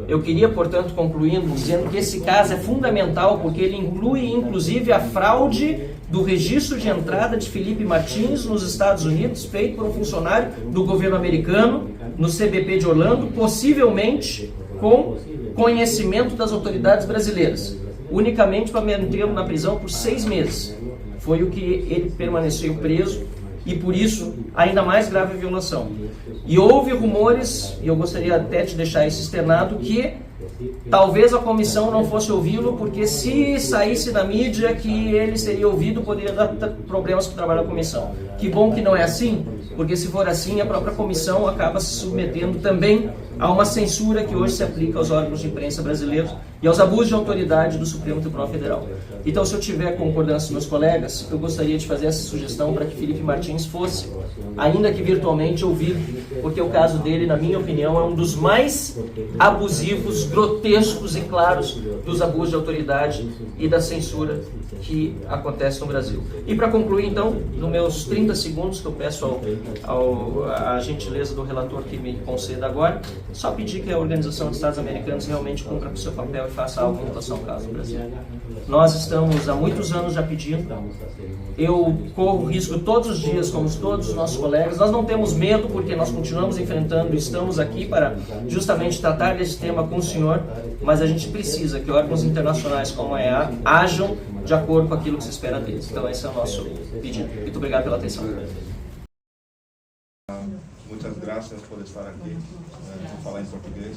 Eu queria, portanto, concluindo, dizendo que esse caso é fundamental, porque ele inclui, inclusive, a fraude do registro de entrada de Felipe Martins nos Estados Unidos, feito por um funcionário do governo americano, no CBP de Orlando, possivelmente com conhecimento das autoridades brasileiras. unicamente para mantê-lo na prisão por 6 meses. Foi o que ele permaneceu preso e por isso ainda mais grave a violação. E houve rumores, e eu gostaria até de deixar isso externado, que talvez a comissão não fosse ouvi-lo, porque se saísse na mídia que ele seria ouvido, poderia dar problemas para o trabalho da comissão. Que bom que não é assim, porque se for assim, a própria comissão acaba se submetendo também a uma censura que hoje se aplica aos órgãos de imprensa brasileiros e aos abusos de autoridade do Supremo Tribunal Federal. Então, se eu tiver concordância dos meus colegas, eu gostaria de fazer essa sugestão para que Felipe Martins fosse, ainda que virtualmente, ouvido, porque o caso dele, na minha opinião, é um dos mais abusivos, grotescos e claros dos abusos de autoridade e da censura que acontece no Brasil. E para concluir, então, nos meus 30 segundos, que eu peço a gentileza do relator que me conceda agora, só pedir que a Organização dos Estados Americanos realmente cumpra com o seu papel e faça algo em relação ao caso do Brasil. Nós estamos há muitos anos já pedindo, eu corro risco todos os dias, como todos os nossos colegas, nós não temos medo porque nós continuamos enfrentando e estamos aqui para justamente tratar desse tema com o senhor, mas a gente precisa que órgãos internacionais como a EA ajam de acordo com aquilo que se espera deles. Então esse é o nosso pedido. Muito obrigado pela atenção. Muitas graças por estar aqui, vou falar em português.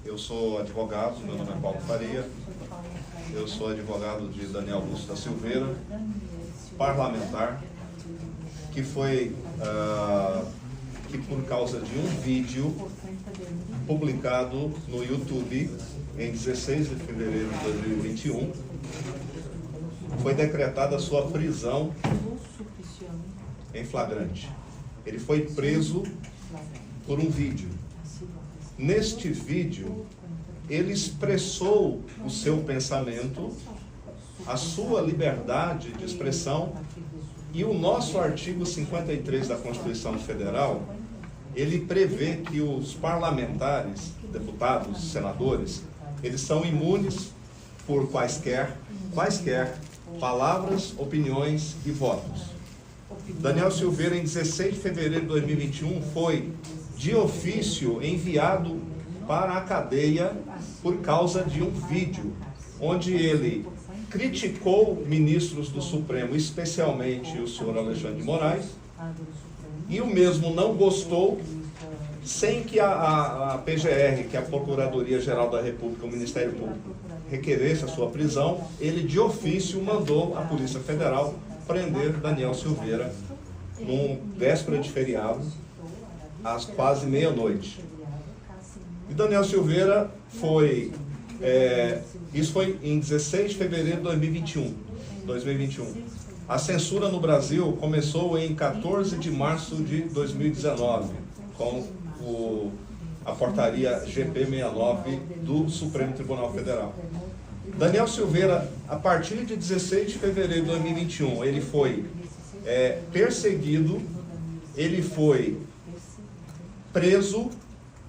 Eu sou advogado, meu nome é Paulo Faria, eu sou advogado de Daniel Augusto da Silveira, parlamentar, que foi, que por causa de um vídeo publicado no YouTube em 16 de fevereiro de 2021, foi decretada a sua prisão em flagrante. Ele foi preso por um vídeo. Neste vídeo, ele expressou o seu pensamento, a sua liberdade de expressão, e o nosso artigo 53 da Constituição Federal, ele prevê que os parlamentares, deputados, senadores, eles são imunes por quaisquer palavras, opiniões e votos. Daniel Silveira, em 16 de fevereiro de 2021, foi de ofício enviado para a cadeia por causa de um vídeo, onde ele criticou ministros do Supremo, especialmente o senhor Alexandre de Moraes, e o mesmo não gostou, sem que a PGR, que é a Procuradoria-Geral da República, o Ministério Público, requeresse a sua prisão, ele de ofício mandou a Polícia Federal prender Daniel Silveira num véspera de feriado, às quase meia-noite. E Daniel Silveira foi, isso foi em 16 de fevereiro de 2021. A censura no Brasil começou em 14 de março de 2019, com a portaria GP69 do Supremo Tribunal Federal. Daniel Silveira, a partir de 16 de fevereiro de 2021, ele foi perseguido, ele foi preso,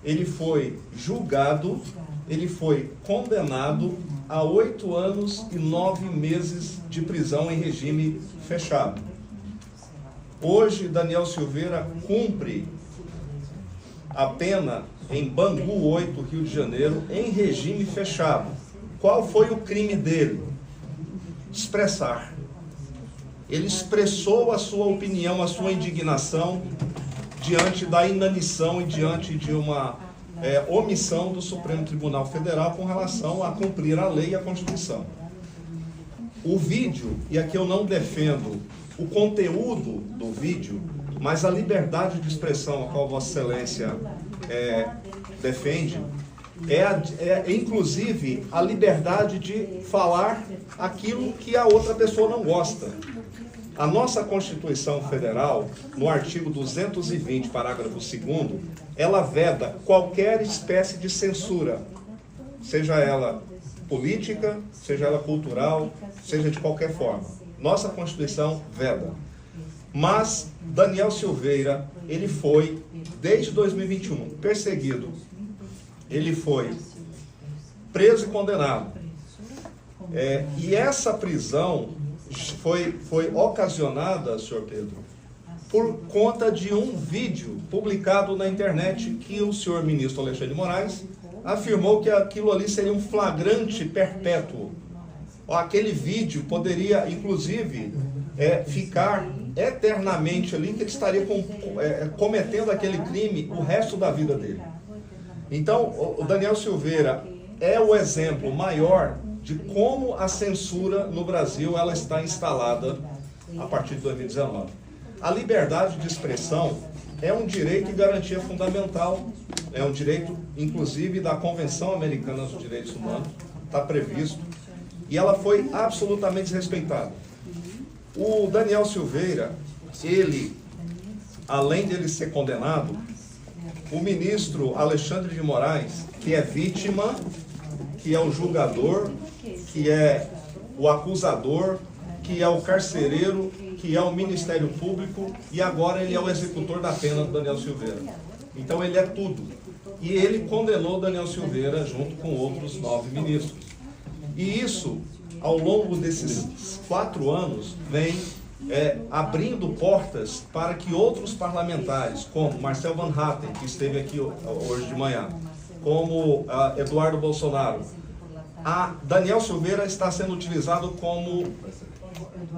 ele foi julgado, ele foi condenado a 8 anos e 9 meses de prisão em regime fechado. Hoje, Daniel Silveira cumpre a pena em Bangu 8, Rio de Janeiro, em regime fechado. Qual foi o crime dele? Expressar. Ele expressou a sua opinião, a sua indignação diante da inanição e diante de uma omissão do Supremo Tribunal Federal com relação a cumprir a lei e a Constituição. O vídeo, e aqui eu não defendo o conteúdo do vídeo, mas a liberdade de expressão a qual Vossa Excelência defende, inclusive a liberdade de falar aquilo que a outra pessoa não gosta. A nossa Constituição Federal, no artigo 220, parágrafo 2º, ela veda qualquer espécie de censura, seja ela política, seja ela cultural, seja de qualquer forma. Nossa Constituição veda. Mas Daniel Silveira, ele foi, desde 2021, perseguido. Ele foi preso e condenado. E essa prisão foi ocasionada, senhor Pedro, por conta de um vídeo publicado na internet que o senhor ministro Alexandre de Moraes afirmou que aquilo ali seria um flagrante perpétuo. Aquele vídeo poderia, inclusive, ficar eternamente ali, que ele estaria cometendo aquele crime o resto da vida dele. Então, o Daniel Silveira é o exemplo maior de como a censura no Brasil ela está instalada a partir de 2019. A liberdade de expressão é um direito e garantia fundamental, é um direito, inclusive, da Convenção Americana dos Direitos Humanos, está previsto, e ela foi absolutamente desrespeitada. O Daniel Silveira, ele, além de ele ser condenado, o ministro Alexandre de Moraes, que é vítima, que é o julgador, que é o acusador, que é o carcereiro, que é o Ministério Público, e agora ele é o executor da pena do Daniel Silveira. Então ele é tudo. E ele condenou Daniel Silveira junto com outros 9 ministros. E isso, ao longo desses 4 anos, vem abrindo portas para que outros parlamentares, como Marcel Van Hatten, que esteve aqui hoje de manhã, como Eduardo Bolsonaro, Daniel Silveira está sendo utilizado como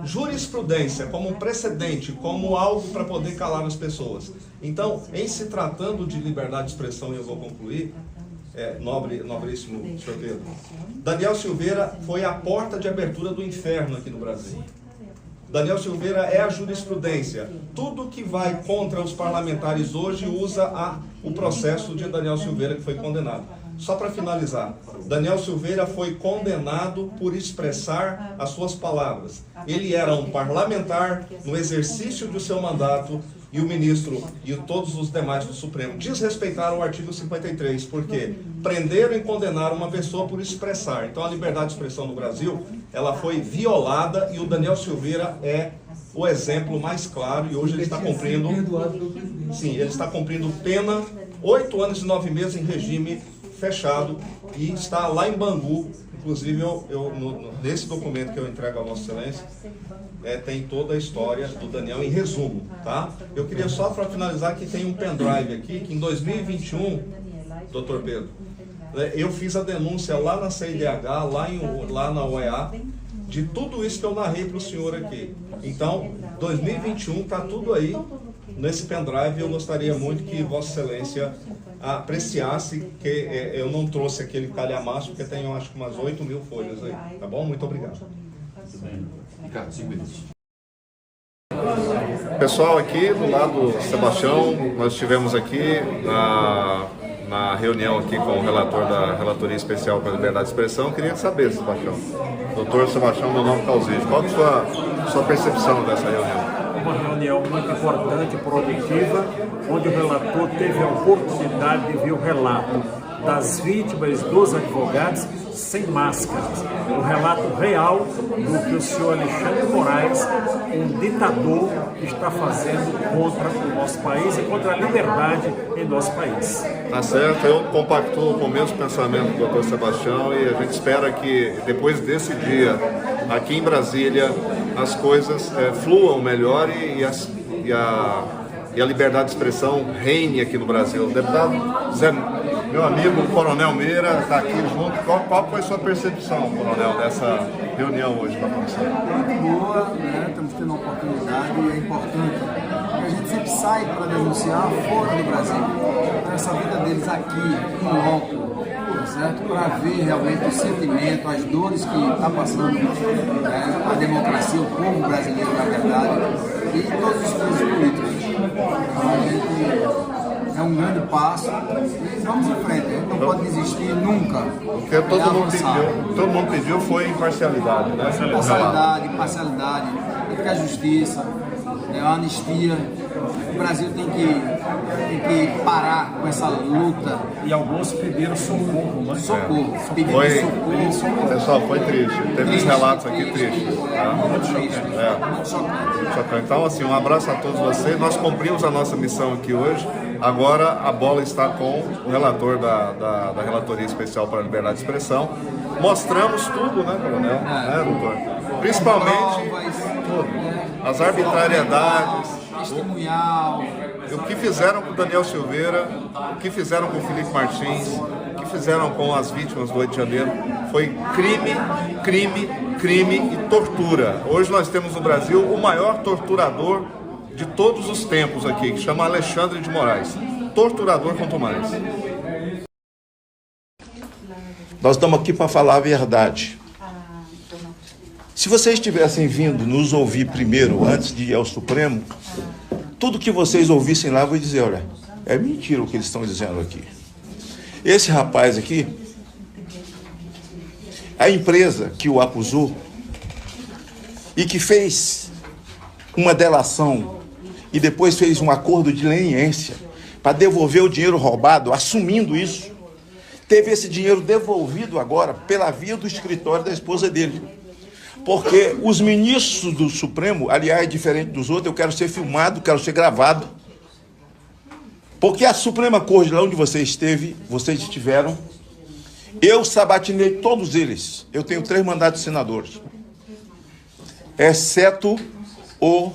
jurisprudência, como um precedente, como algo para poder calar as pessoas. Então, em se tratando de liberdade de expressão, e eu vou concluir, nobríssimo senhor Pedro, Daniel Silveira foi a porta de abertura do inferno aqui no Brasil. Daniel Silveira é a jurisprudência. Tudo que vai contra os parlamentares hoje usa o processo de Daniel Silveira, que foi condenado. Só para finalizar, Daniel Silveira foi condenado por expressar as suas palavras. Ele era um parlamentar no exercício do seu mandato, e o ministro e todos os demais do Supremo desrespeitaram o artigo 53, porque prenderam e condenaram uma pessoa por expressar. Então a liberdade de expressão no Brasil, ela foi violada, e o Daniel Silveira é o exemplo mais claro, e hoje ele está cumprindo, sim, ele está cumprindo pena, 8 anos e 9 meses em regime fechado, e está lá em Bangu. Inclusive, nesse documento que eu entrego a Vossa Excelência, tem toda a história do Daniel em resumo, tá? Eu queria só, para finalizar, que tem um pendrive aqui, que em 2021, doutor Pedro, eu fiz a denúncia lá na CIDH, lá na OEA, de tudo isso que eu narrei para o senhor aqui. Então, 2021 está tudo aí nesse pendrive. Eu gostaria muito que Vossa Excelência apreciasse que eu não trouxe aquele calhamaço, porque tem, acho que, umas 8.000 folhas aí. Tá bom? Muito obrigado. Ricardo, 5 minutos. Pessoal, aqui do lado do Sebastião, nós estivemos aqui na reunião aqui com o relator da Relatoria Especial para a Liberdade de Expressão. Eu queria saber, Sebastião, doutor Sebastião Donaldo Calzige, qual é a sua percepção dessa reunião? Uma reunião muito importante e produtiva, onde o relator teve a oportunidade de ver o relato das vítimas, dos advogados, sem máscaras. O relato real do que o senhor Alexandre de Moraes, um ditador, está fazendo contra o nosso país e contra a liberdade em nosso país. Tá certo, eu compactuo com o mesmo pensamento do doutor Sebastião, e a gente espera que depois desse dia, aqui em Brasília, as coisas fluam melhor e a liberdade de expressão reine aqui no Brasil. O deputado Zé, meu amigo Coronel Meira, está aqui junto. Qual foi a sua percepção, Coronel, dessa reunião hoje com a comissão? Muito boa, né? Estamos tendo uma oportunidade, e é importante. A gente sempre sai para denunciar fora do Brasil. Então, essa vida deles aqui, em loco, certo? Para ver realmente o sentimento, as dores que está passando a democracia, o povo brasileiro, na verdade, e todos os presos políticos. Então, a gente é um grande passo e vamos em frente. A gente não pode desistir nunca. O que todo mundo pediu foi imparcialidade, né? Imparcialidade, ética, justiça, a anistia. O Brasil tem que parar com essa luta. E alguns pediram socorro, né? Socorro. Pessoal, foi triste. Teve uns relatos aqui tristes. Tá? Muito chocante. Então, assim, um abraço a todos vocês. Nós cumprimos a nossa missão aqui hoje. Agora a bola está com o relator da Relatoria Especial para a Liberdade de Expressão. Mostramos tudo, né, Coronel? Doutor? Principalmente tudo. As arbitrariedades. Testemunhal. O que fizeram com o Daniel Silveira, o que fizeram com o Felipe Martins, o que que fizeram com as vítimas do 8 de janeiro foi crime, crime, crime e tortura. Hoje nós temos no Brasil o maior torturador de todos os tempos aqui, que chama Alexandre de Moraes. Torturador quanto mais. Nós estamos aqui para falar a verdade. Se vocês tivessem vindo nos ouvir primeiro, antes de ir ao Supremo, tudo que vocês ouvissem lá, eu vou dizer, olha, é mentira o que eles estão dizendo aqui. Esse rapaz aqui, a empresa que o acusou e que fez uma delação e depois fez um acordo de leniência para devolver o dinheiro roubado, assumindo isso, teve esse dinheiro devolvido agora pela via do escritório da esposa dele. Porque os ministros do Supremo, aliás, diferente dos outros, eu quero ser filmado, quero ser gravado. Porque a Suprema Corte, lá onde vocês estiveram, eu sabatinei todos eles. Eu tenho 3 mandatos de senadores. Exceto o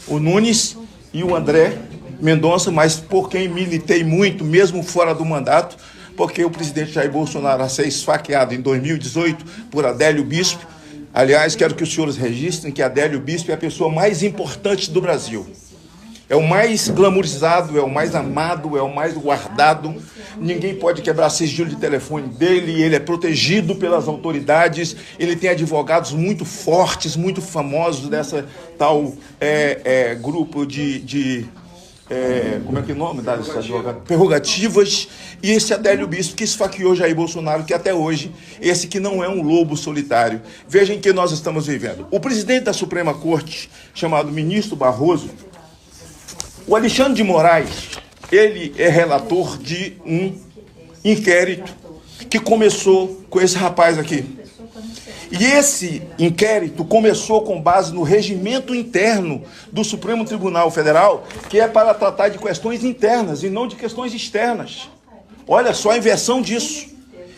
Nunes e o André Mendonça, mas por quem militei muito, mesmo fora do mandato, porque o presidente Jair Bolsonaro a ser esfaqueado em 2018 por Adélio Bispo. Aliás, quero que os senhores registrem que Adélio Bispo é a pessoa mais importante do Brasil. É o mais glamourizado, é o mais amado, é o mais guardado. Ninguém pode quebrar sigilo de telefone dele, ele é protegido pelas autoridades, ele tem advogados muito fortes, muito famosos dessa tal grupo como é que é o nome das advogadas? Prerrogativas. E esse Adélio Bispo que esfaqueou Jair Bolsonaro, que até hoje, esse que não é um lobo solitário. Vejam que nós estamos vivendo. O presidente da Suprema Corte, chamado ministro Barroso, o Alexandre de Moraes, ele é relator de um inquérito que começou com esse rapaz aqui. E esse inquérito começou com base no regimento interno do Supremo Tribunal Federal, que é para tratar de questões internas e não de questões externas. Olha só a inversão disso.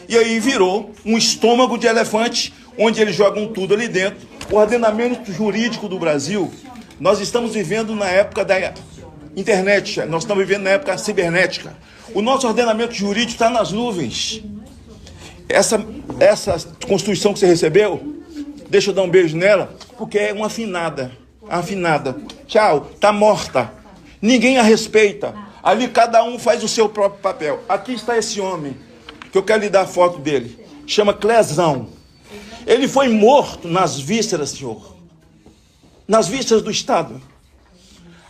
E aí virou um estômago de elefante, onde eles jogam tudo ali dentro. O ordenamento jurídico do Brasil, nós estamos vivendo na época da internet, nós estamos vivendo na época cibernética. O nosso ordenamento jurídico está nas nuvens. Essa Constituição que você recebeu, deixa eu dar um beijo nela, porque é uma afinada. Tchau, tá morta. Ninguém a respeita. Ali cada um faz o seu próprio papel. Aqui está esse homem, que eu quero lhe dar a foto dele. Chama Clezão. Ele foi morto nas vísceras, senhor. Nas vísceras do Estado.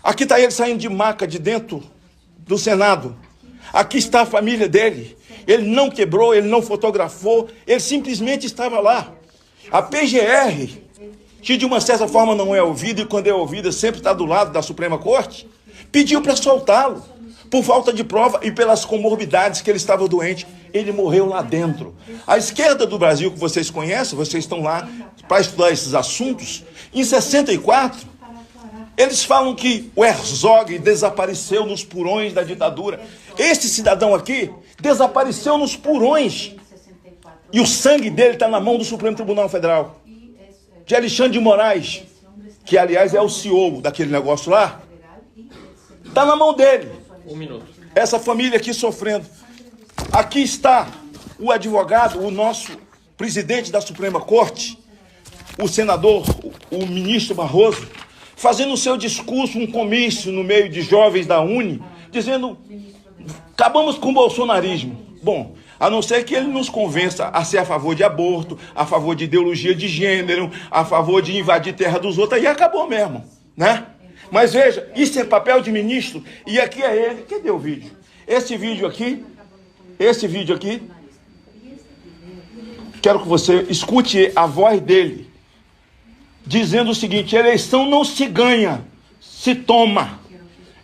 Aqui está ele saindo de maca de dentro do Senado. Aqui está a família dele. Ele não quebrou, ele não fotografou, ele simplesmente estava lá. A PGR, que de uma certa forma não é ouvida, e quando é ouvida sempre está do lado da Suprema Corte, pediu para soltá-lo, por falta de prova e pelas comorbidades que ele estava doente. Ele morreu lá dentro. A esquerda do Brasil, que vocês conhecem, vocês estão lá para estudar esses assuntos, em 64, eles falam que o Herzog desapareceu nos porões da ditadura. Esse cidadão aqui desapareceu nos porões. E o sangue dele está na mão do Supremo Tribunal Federal. De Alexandre de Moraes, que aliás é o CEO daquele negócio lá, está na mão dele. 1 minuto. Essa família aqui sofrendo. Aqui está o advogado, o nosso presidente da Suprema Corte, o senador, o ministro Barroso, fazendo o seu discurso, um comício no meio de jovens da Uni, dizendo: acabamos com o bolsonarismo. Bom, a não ser que ele nos convença a ser a favor de aborto, a favor de ideologia de gênero, a favor de invadir terra dos outros, aí acabou mesmo, né? Mas veja, isso é papel de ministro, e aqui é ele. Cadê o vídeo? Esse vídeo aqui, quero que você escute a voz dele, dizendo o seguinte: eleição não se ganha, se toma.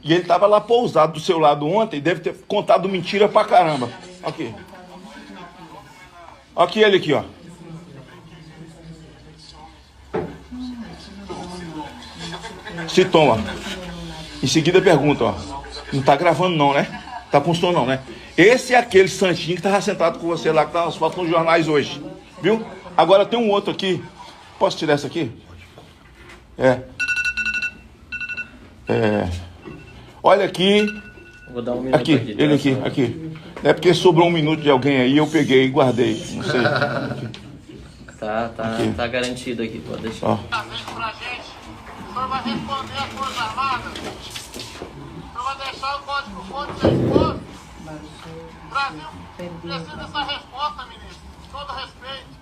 E ele estava lá pousado do seu lado ontem, deve ter contado mentira pra caramba. Aqui. Aqui ele aqui, ó. Se toma. Em seguida pergunta, ó. Não tá gravando não, né? Tá com som não, né? Esse é aquele santinho que estava sentado com você lá, que tá nas fotos nos jornais hoje. Viu? Agora tem um outro aqui. Posso tirar essa aqui? Olha aqui Vou dar um minuto aqui. Ele aqui. É porque sobrou um minuto de alguém aí, eu peguei e guardei. Não sei. Tá garantido aqui, pode deixar. Ó. O senhor vai responder às Forças Armadas. O senhor vai deixar o código-fonte ser exposto. O Brasil precisa dessa resposta, ministro. Com todo respeito.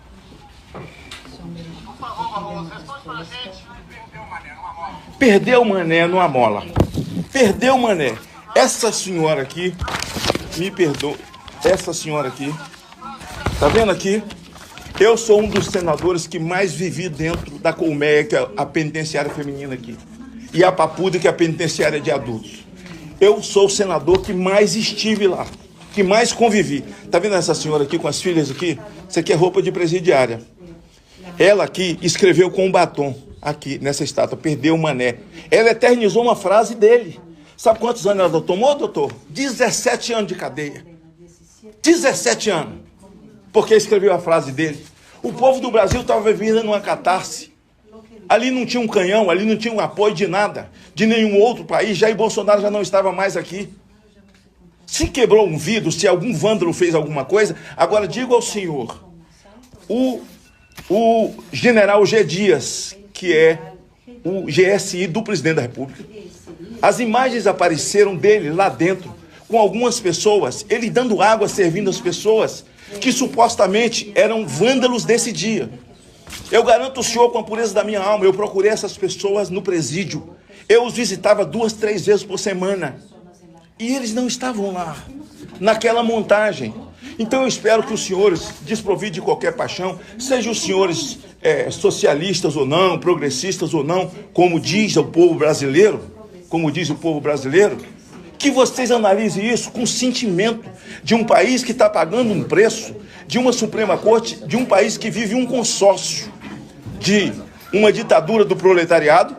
Por favor, Barroso, responde pra gente. Perdeu o Mané numa mola. Perdeu o Mané. Essa senhora aqui, me perdoa, essa senhora aqui, tá vendo aqui? Eu sou um dos senadores que mais vivi dentro da colmeia, que é a penitenciária feminina aqui, e a Papuda, que é a penitenciária de adultos. Eu sou o senador que mais estive lá, que mais convivi. Tá vendo essa senhora aqui com as filhas aqui? Isso aqui é roupa de presidiária. Ela aqui escreveu com um batom, aqui nessa estátua, perdeu o Mané. Ela eternizou uma frase dele. Sabe quantos anos ela tomou, doutor? 17 anos de cadeia. 17 anos. Porque escreveu a frase dele. O povo do Brasil estava vivendo numa catarse. Ali não tinha um canhão, ali não tinha um apoio de nada, de nenhum outro país. Jair Bolsonaro já não estava mais aqui. Se quebrou um vidro, se algum vândalo fez alguma coisa, agora digo ao senhor, o general G. Dias, que é o GSI do presidente da República, as imagens apareceram dele lá dentro, com algumas pessoas, ele dando água, servindo as pessoas, que supostamente eram vândalos desse dia. Eu garanto ao senhor, com a pureza da minha alma, eu procurei essas pessoas no presídio. Eu os visitava 2, 3 vezes por semana. E eles não estavam lá, naquela montagem. Então eu espero que os senhores, desprovidos de qualquer paixão, sejam os senhores socialistas ou não, progressistas ou não, como diz o povo brasileiro, que vocês analisem isso com sentimento de um país que está pagando um preço, de uma Suprema Corte, de um país que vive um consórcio de uma ditadura do proletariado,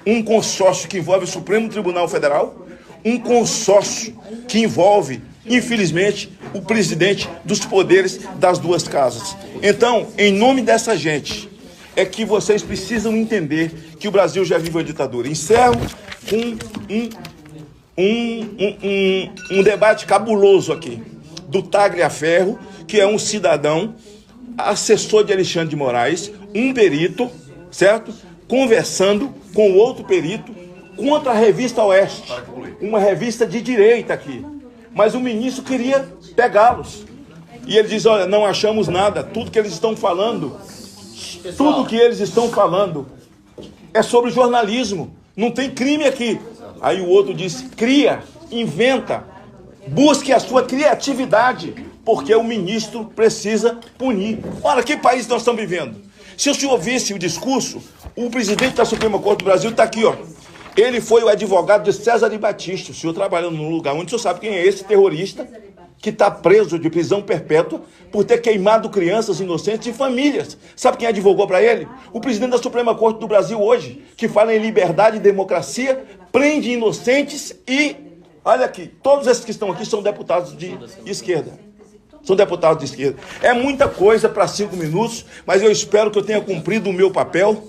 um consórcio que envolve o Supremo Tribunal Federal, um consórcio que envolve, infelizmente, o presidente dos poderes das duas casas. Então, em nome dessa gente, é que vocês precisam entender que o Brasil já vive uma ditadura. Encerro com um debate cabuloso aqui, do Tagliaferro, que é um cidadão, assessor de Alexandre de Moraes, um perito, certo? Conversando com outro perito contra a revista Oeste, uma revista de direita aqui. Mas o ministro queria pegá-los. E ele diz, olha, não achamos nada, tudo que eles estão falando é sobre jornalismo, não tem crime aqui. Aí o outro disse, cria, inventa, busque a sua criatividade, porque o ministro precisa punir. Olha, que país nós estamos vivendo? Se o senhor visse o discurso, o presidente da Suprema Corte do Brasil está aqui, ó. Ele foi o advogado de César de Batista, o senhor trabalhando num lugar onde o senhor sabe quem é esse terrorista que está preso de prisão perpétua por ter queimado crianças inocentes e famílias. Sabe quem advogou para ele? O presidente da Suprema Corte do Brasil hoje, que fala em liberdade e democracia, prende inocentes e, olha aqui, todos esses que estão aqui são deputados de esquerda. São deputados de esquerda. É muita coisa para 5 minutos, mas eu espero que eu tenha cumprido o meu papel.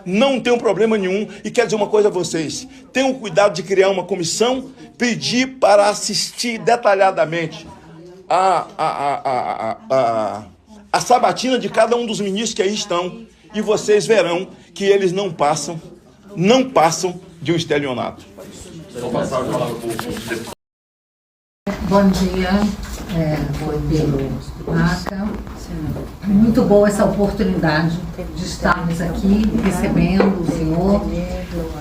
Não tenho problema nenhum. E quero dizer uma coisa a vocês: tenham cuidado de criar uma comissão, pedir para assistir detalhadamente a sabatina de cada um dos ministros que aí estão, e vocês verão que eles não passam de um estelionato. Bom dia, Pedro Vaca. Muito boa essa oportunidade de estarmos aqui recebendo o senhor.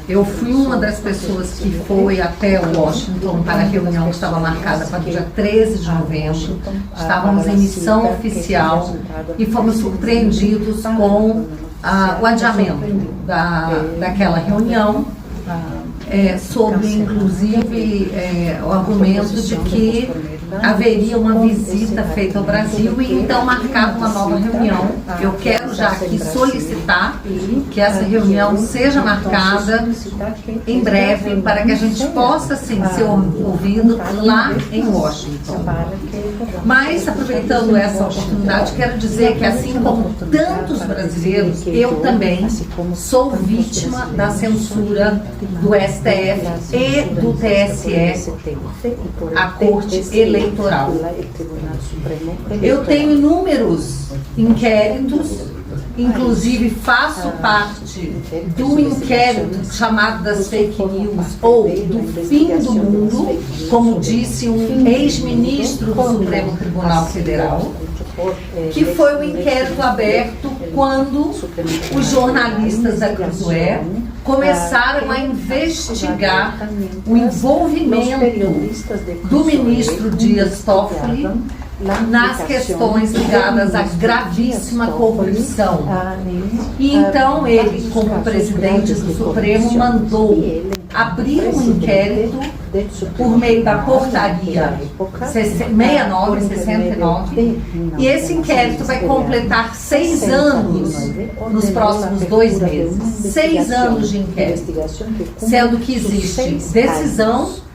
Eu fui uma das pessoas que foi até Washington para a reunião que estava marcada para o dia 13 de novembro. Estávamos em missão oficial e fomos surpreendidos com o adiamento daquela reunião, sobre, inclusive, o argumento de que haveria uma visita feita ao Brasil e então marcava uma nova reunião. Eu quero já aqui solicitar que essa reunião seja marcada em breve para que a gente possa sim ser ouvido lá em Washington. Mas aproveitando essa oportunidade, quero dizer que assim como tantos brasileiros, eu também sou vítima da censura do STF e do TSE, a Corte Eleitoral. Eu tenho inúmeros inquéritos, inclusive faço parte do inquérito chamado das fake news ou do fim do mundo, como disse um ex-ministro do Supremo Tribunal Federal, que foi um inquérito aberto quando os jornalistas da Cruzoé começaram a investigar o envolvimento do ministro Dias Toffoli nas questões ligadas à gravíssima corrupção. E então ele, como presidente do Supremo, mandou abrir um inquérito por meio da portaria 69, e esse inquérito vai completar 6 anos nos próximos 2 meses. 6 anos de inquérito, sendo que existe decisão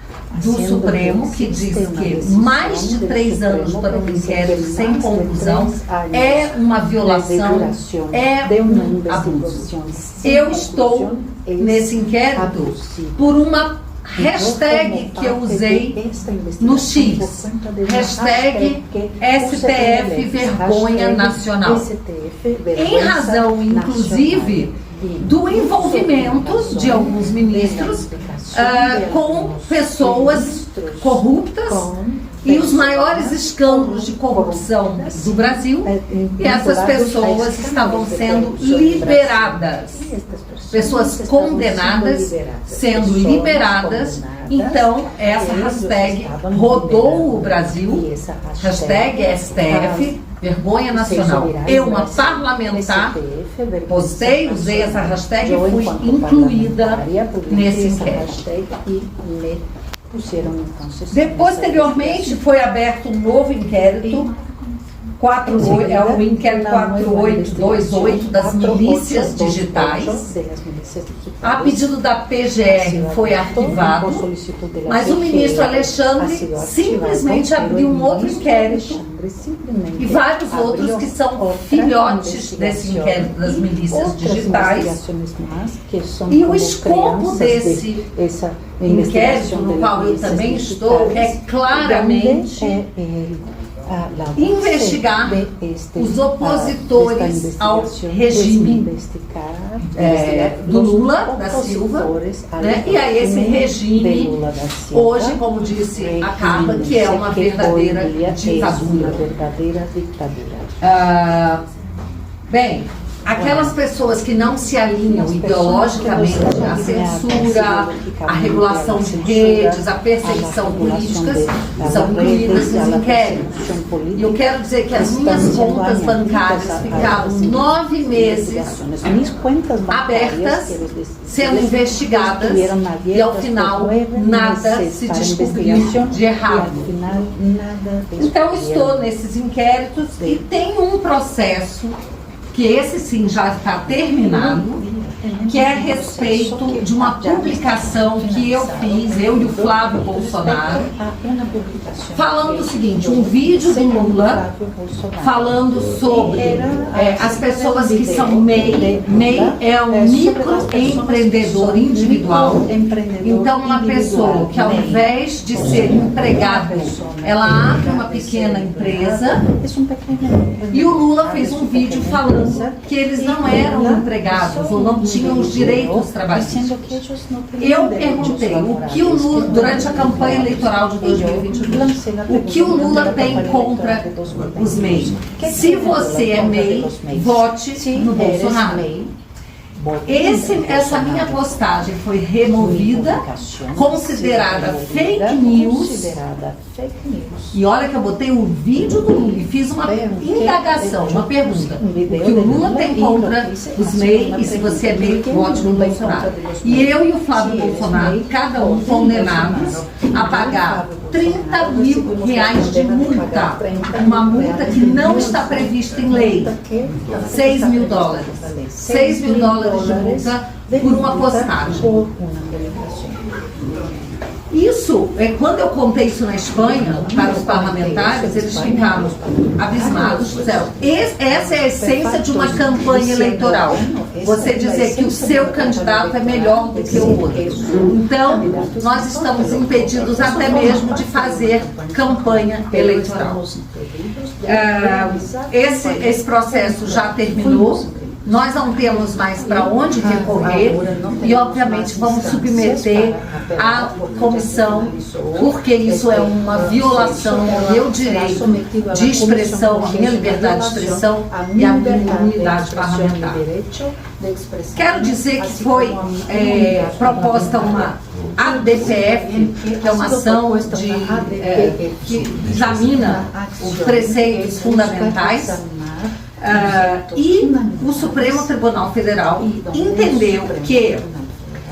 do Supremo que diz que mais de 3 anos para um inquérito sem conclusão é uma violação, é um abuso. Eu estou nesse inquérito por uma hashtag que eu usei no X, hashtag STF Vergonha Nacional, em razão, inclusive, do envolvimento de alguns ministros com pessoas corruptas e os maiores escândalos de corrupção do Brasil, e essas pessoas estavam sendo liberadas, pessoas condenadas sendo liberadas. Então essa hashtag rodou o Brasil, hashtag STF Vergonha Nacional. Eu, uma parlamentar, postei, usei essa hashtag e fui incluída nesse inquérito. Posteriormente foi aberto um novo inquérito, é o inquérito 4828 das milícias digitais. A pedido da PGR foi arquivado, mas o ministro Alexandre simplesmente abriu um outro inquérito e vários outros que são filhotes desse inquérito das milícias digitais. E o escopo desse inquérito, no qual eu também estou, é claramente investigar os opositores ao regime do Lula da Silva, né? E a esse regime, hoje, como disse a Carla, que é uma verdadeira ditadura. Bem, aquelas pessoas que não se alinham ideologicamente à censura, à regulação de redes, à perseguição política, são incluídas nos inquéritos. E eu quero dizer que as minhas contas bancárias ficaram 9 meses abertas, sendo investigadas, e ao final nada se descobriu de errado. Então estou nesses inquéritos e tem um processo que esse sim já está terminado, que é a respeito de uma publicação que eu fiz, eu e o Flávio Bolsonaro, falando o seguinte, um vídeo do Lula falando sobre as pessoas que são MEI. MEI é um microempreendedor individual. Então, uma pessoa que ao invés de ser empregado, ela abre uma pequena empresa, e o Lula fez um vídeo falando que eles não eram empregados ou não tinham os direitos trabalhistas. Eu perguntei o que o Lula, durante a campanha eleitoral de 2022, o que o Lula tem contra os MEI. Se você é MEI, vote no Bolsonaro. Essa minha postagem foi removida, considerada fake news. E olha que eu botei o vídeo do Lula e fiz uma indagação, uma pergunta. O que o Lula tem contra os MEI, e se você é MEI, vote no Bolsonaro. E eu e o Flávio Bolsonaro, cada um condenados a pagar 30 mil reais de multa. Uma multa que não está prevista em lei. 6 mil dólares. 6 mil dólares de multa por uma postagem. Isso, quando eu contei isso na Espanha, para os parlamentares, eles ficaram abismados. Essa é a essência de uma campanha eleitoral. Você dizer que o seu candidato é melhor do que o outro. Então, nós estamos impedidos até mesmo de fazer campanha eleitoral. Esse processo já terminou. Nós não temos mais para onde recorrer e, obviamente, vamos submeter à comissão, porque isso é uma violação ao meu direito de expressão, à minha liberdade de expressão e à minha imunidade parlamentar. Quero dizer que foi proposta uma ADPF, que é uma ação que examina os preceitos fundamentais. E o Supremo Tribunal Federal entendeu que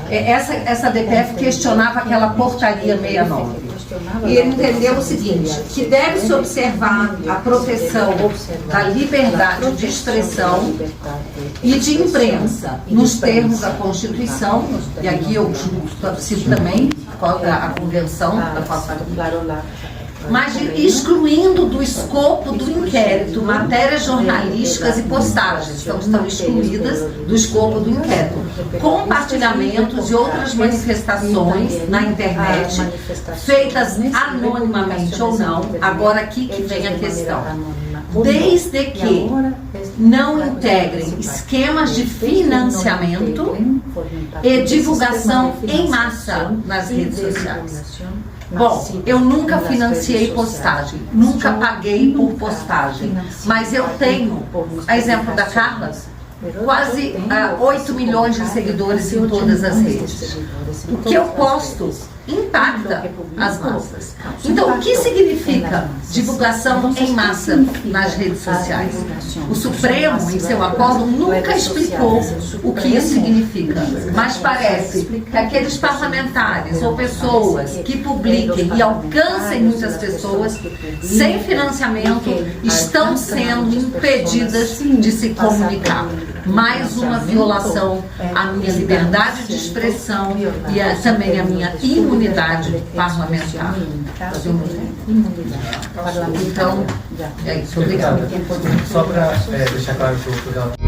essa DPF questionava aquela portaria 69. E ele entendeu o seguinte, que deve-se observar a proteção da liberdade de expressão e de imprensa nos termos da Constituição, e aqui eu cito também a Convenção da mas excluindo do escopo do inquérito matérias jornalísticas e postagens, então estão excluídas do escopo do inquérito, compartilhamentos e outras manifestações na internet, feitas anonimamente ou não. Agora aqui que vem a questão. Desde que não integrem esquemas de financiamento e divulgação em massa nas redes sociais. Bom, eu nunca financiei postagem, nunca paguei por postagem, mas eu tenho, a exemplo da Carla, quase 8 milhões de seguidores em todas as redes. O que eu posto impacta as massas. Então, o que significa divulgação em massa nas redes sociais? O Supremo, em seu acordo, nunca explicou o que isso significa, mas parece que aqueles parlamentares ou pessoas que publiquem e alcancem muitas pessoas sem financiamento estão sendo impedidas de se comunicar. Mais uma violação à minha liberdade de expressão e também à minha imunidade parlamentar. Então, é isso. Obrigada. Só para deixar claro que o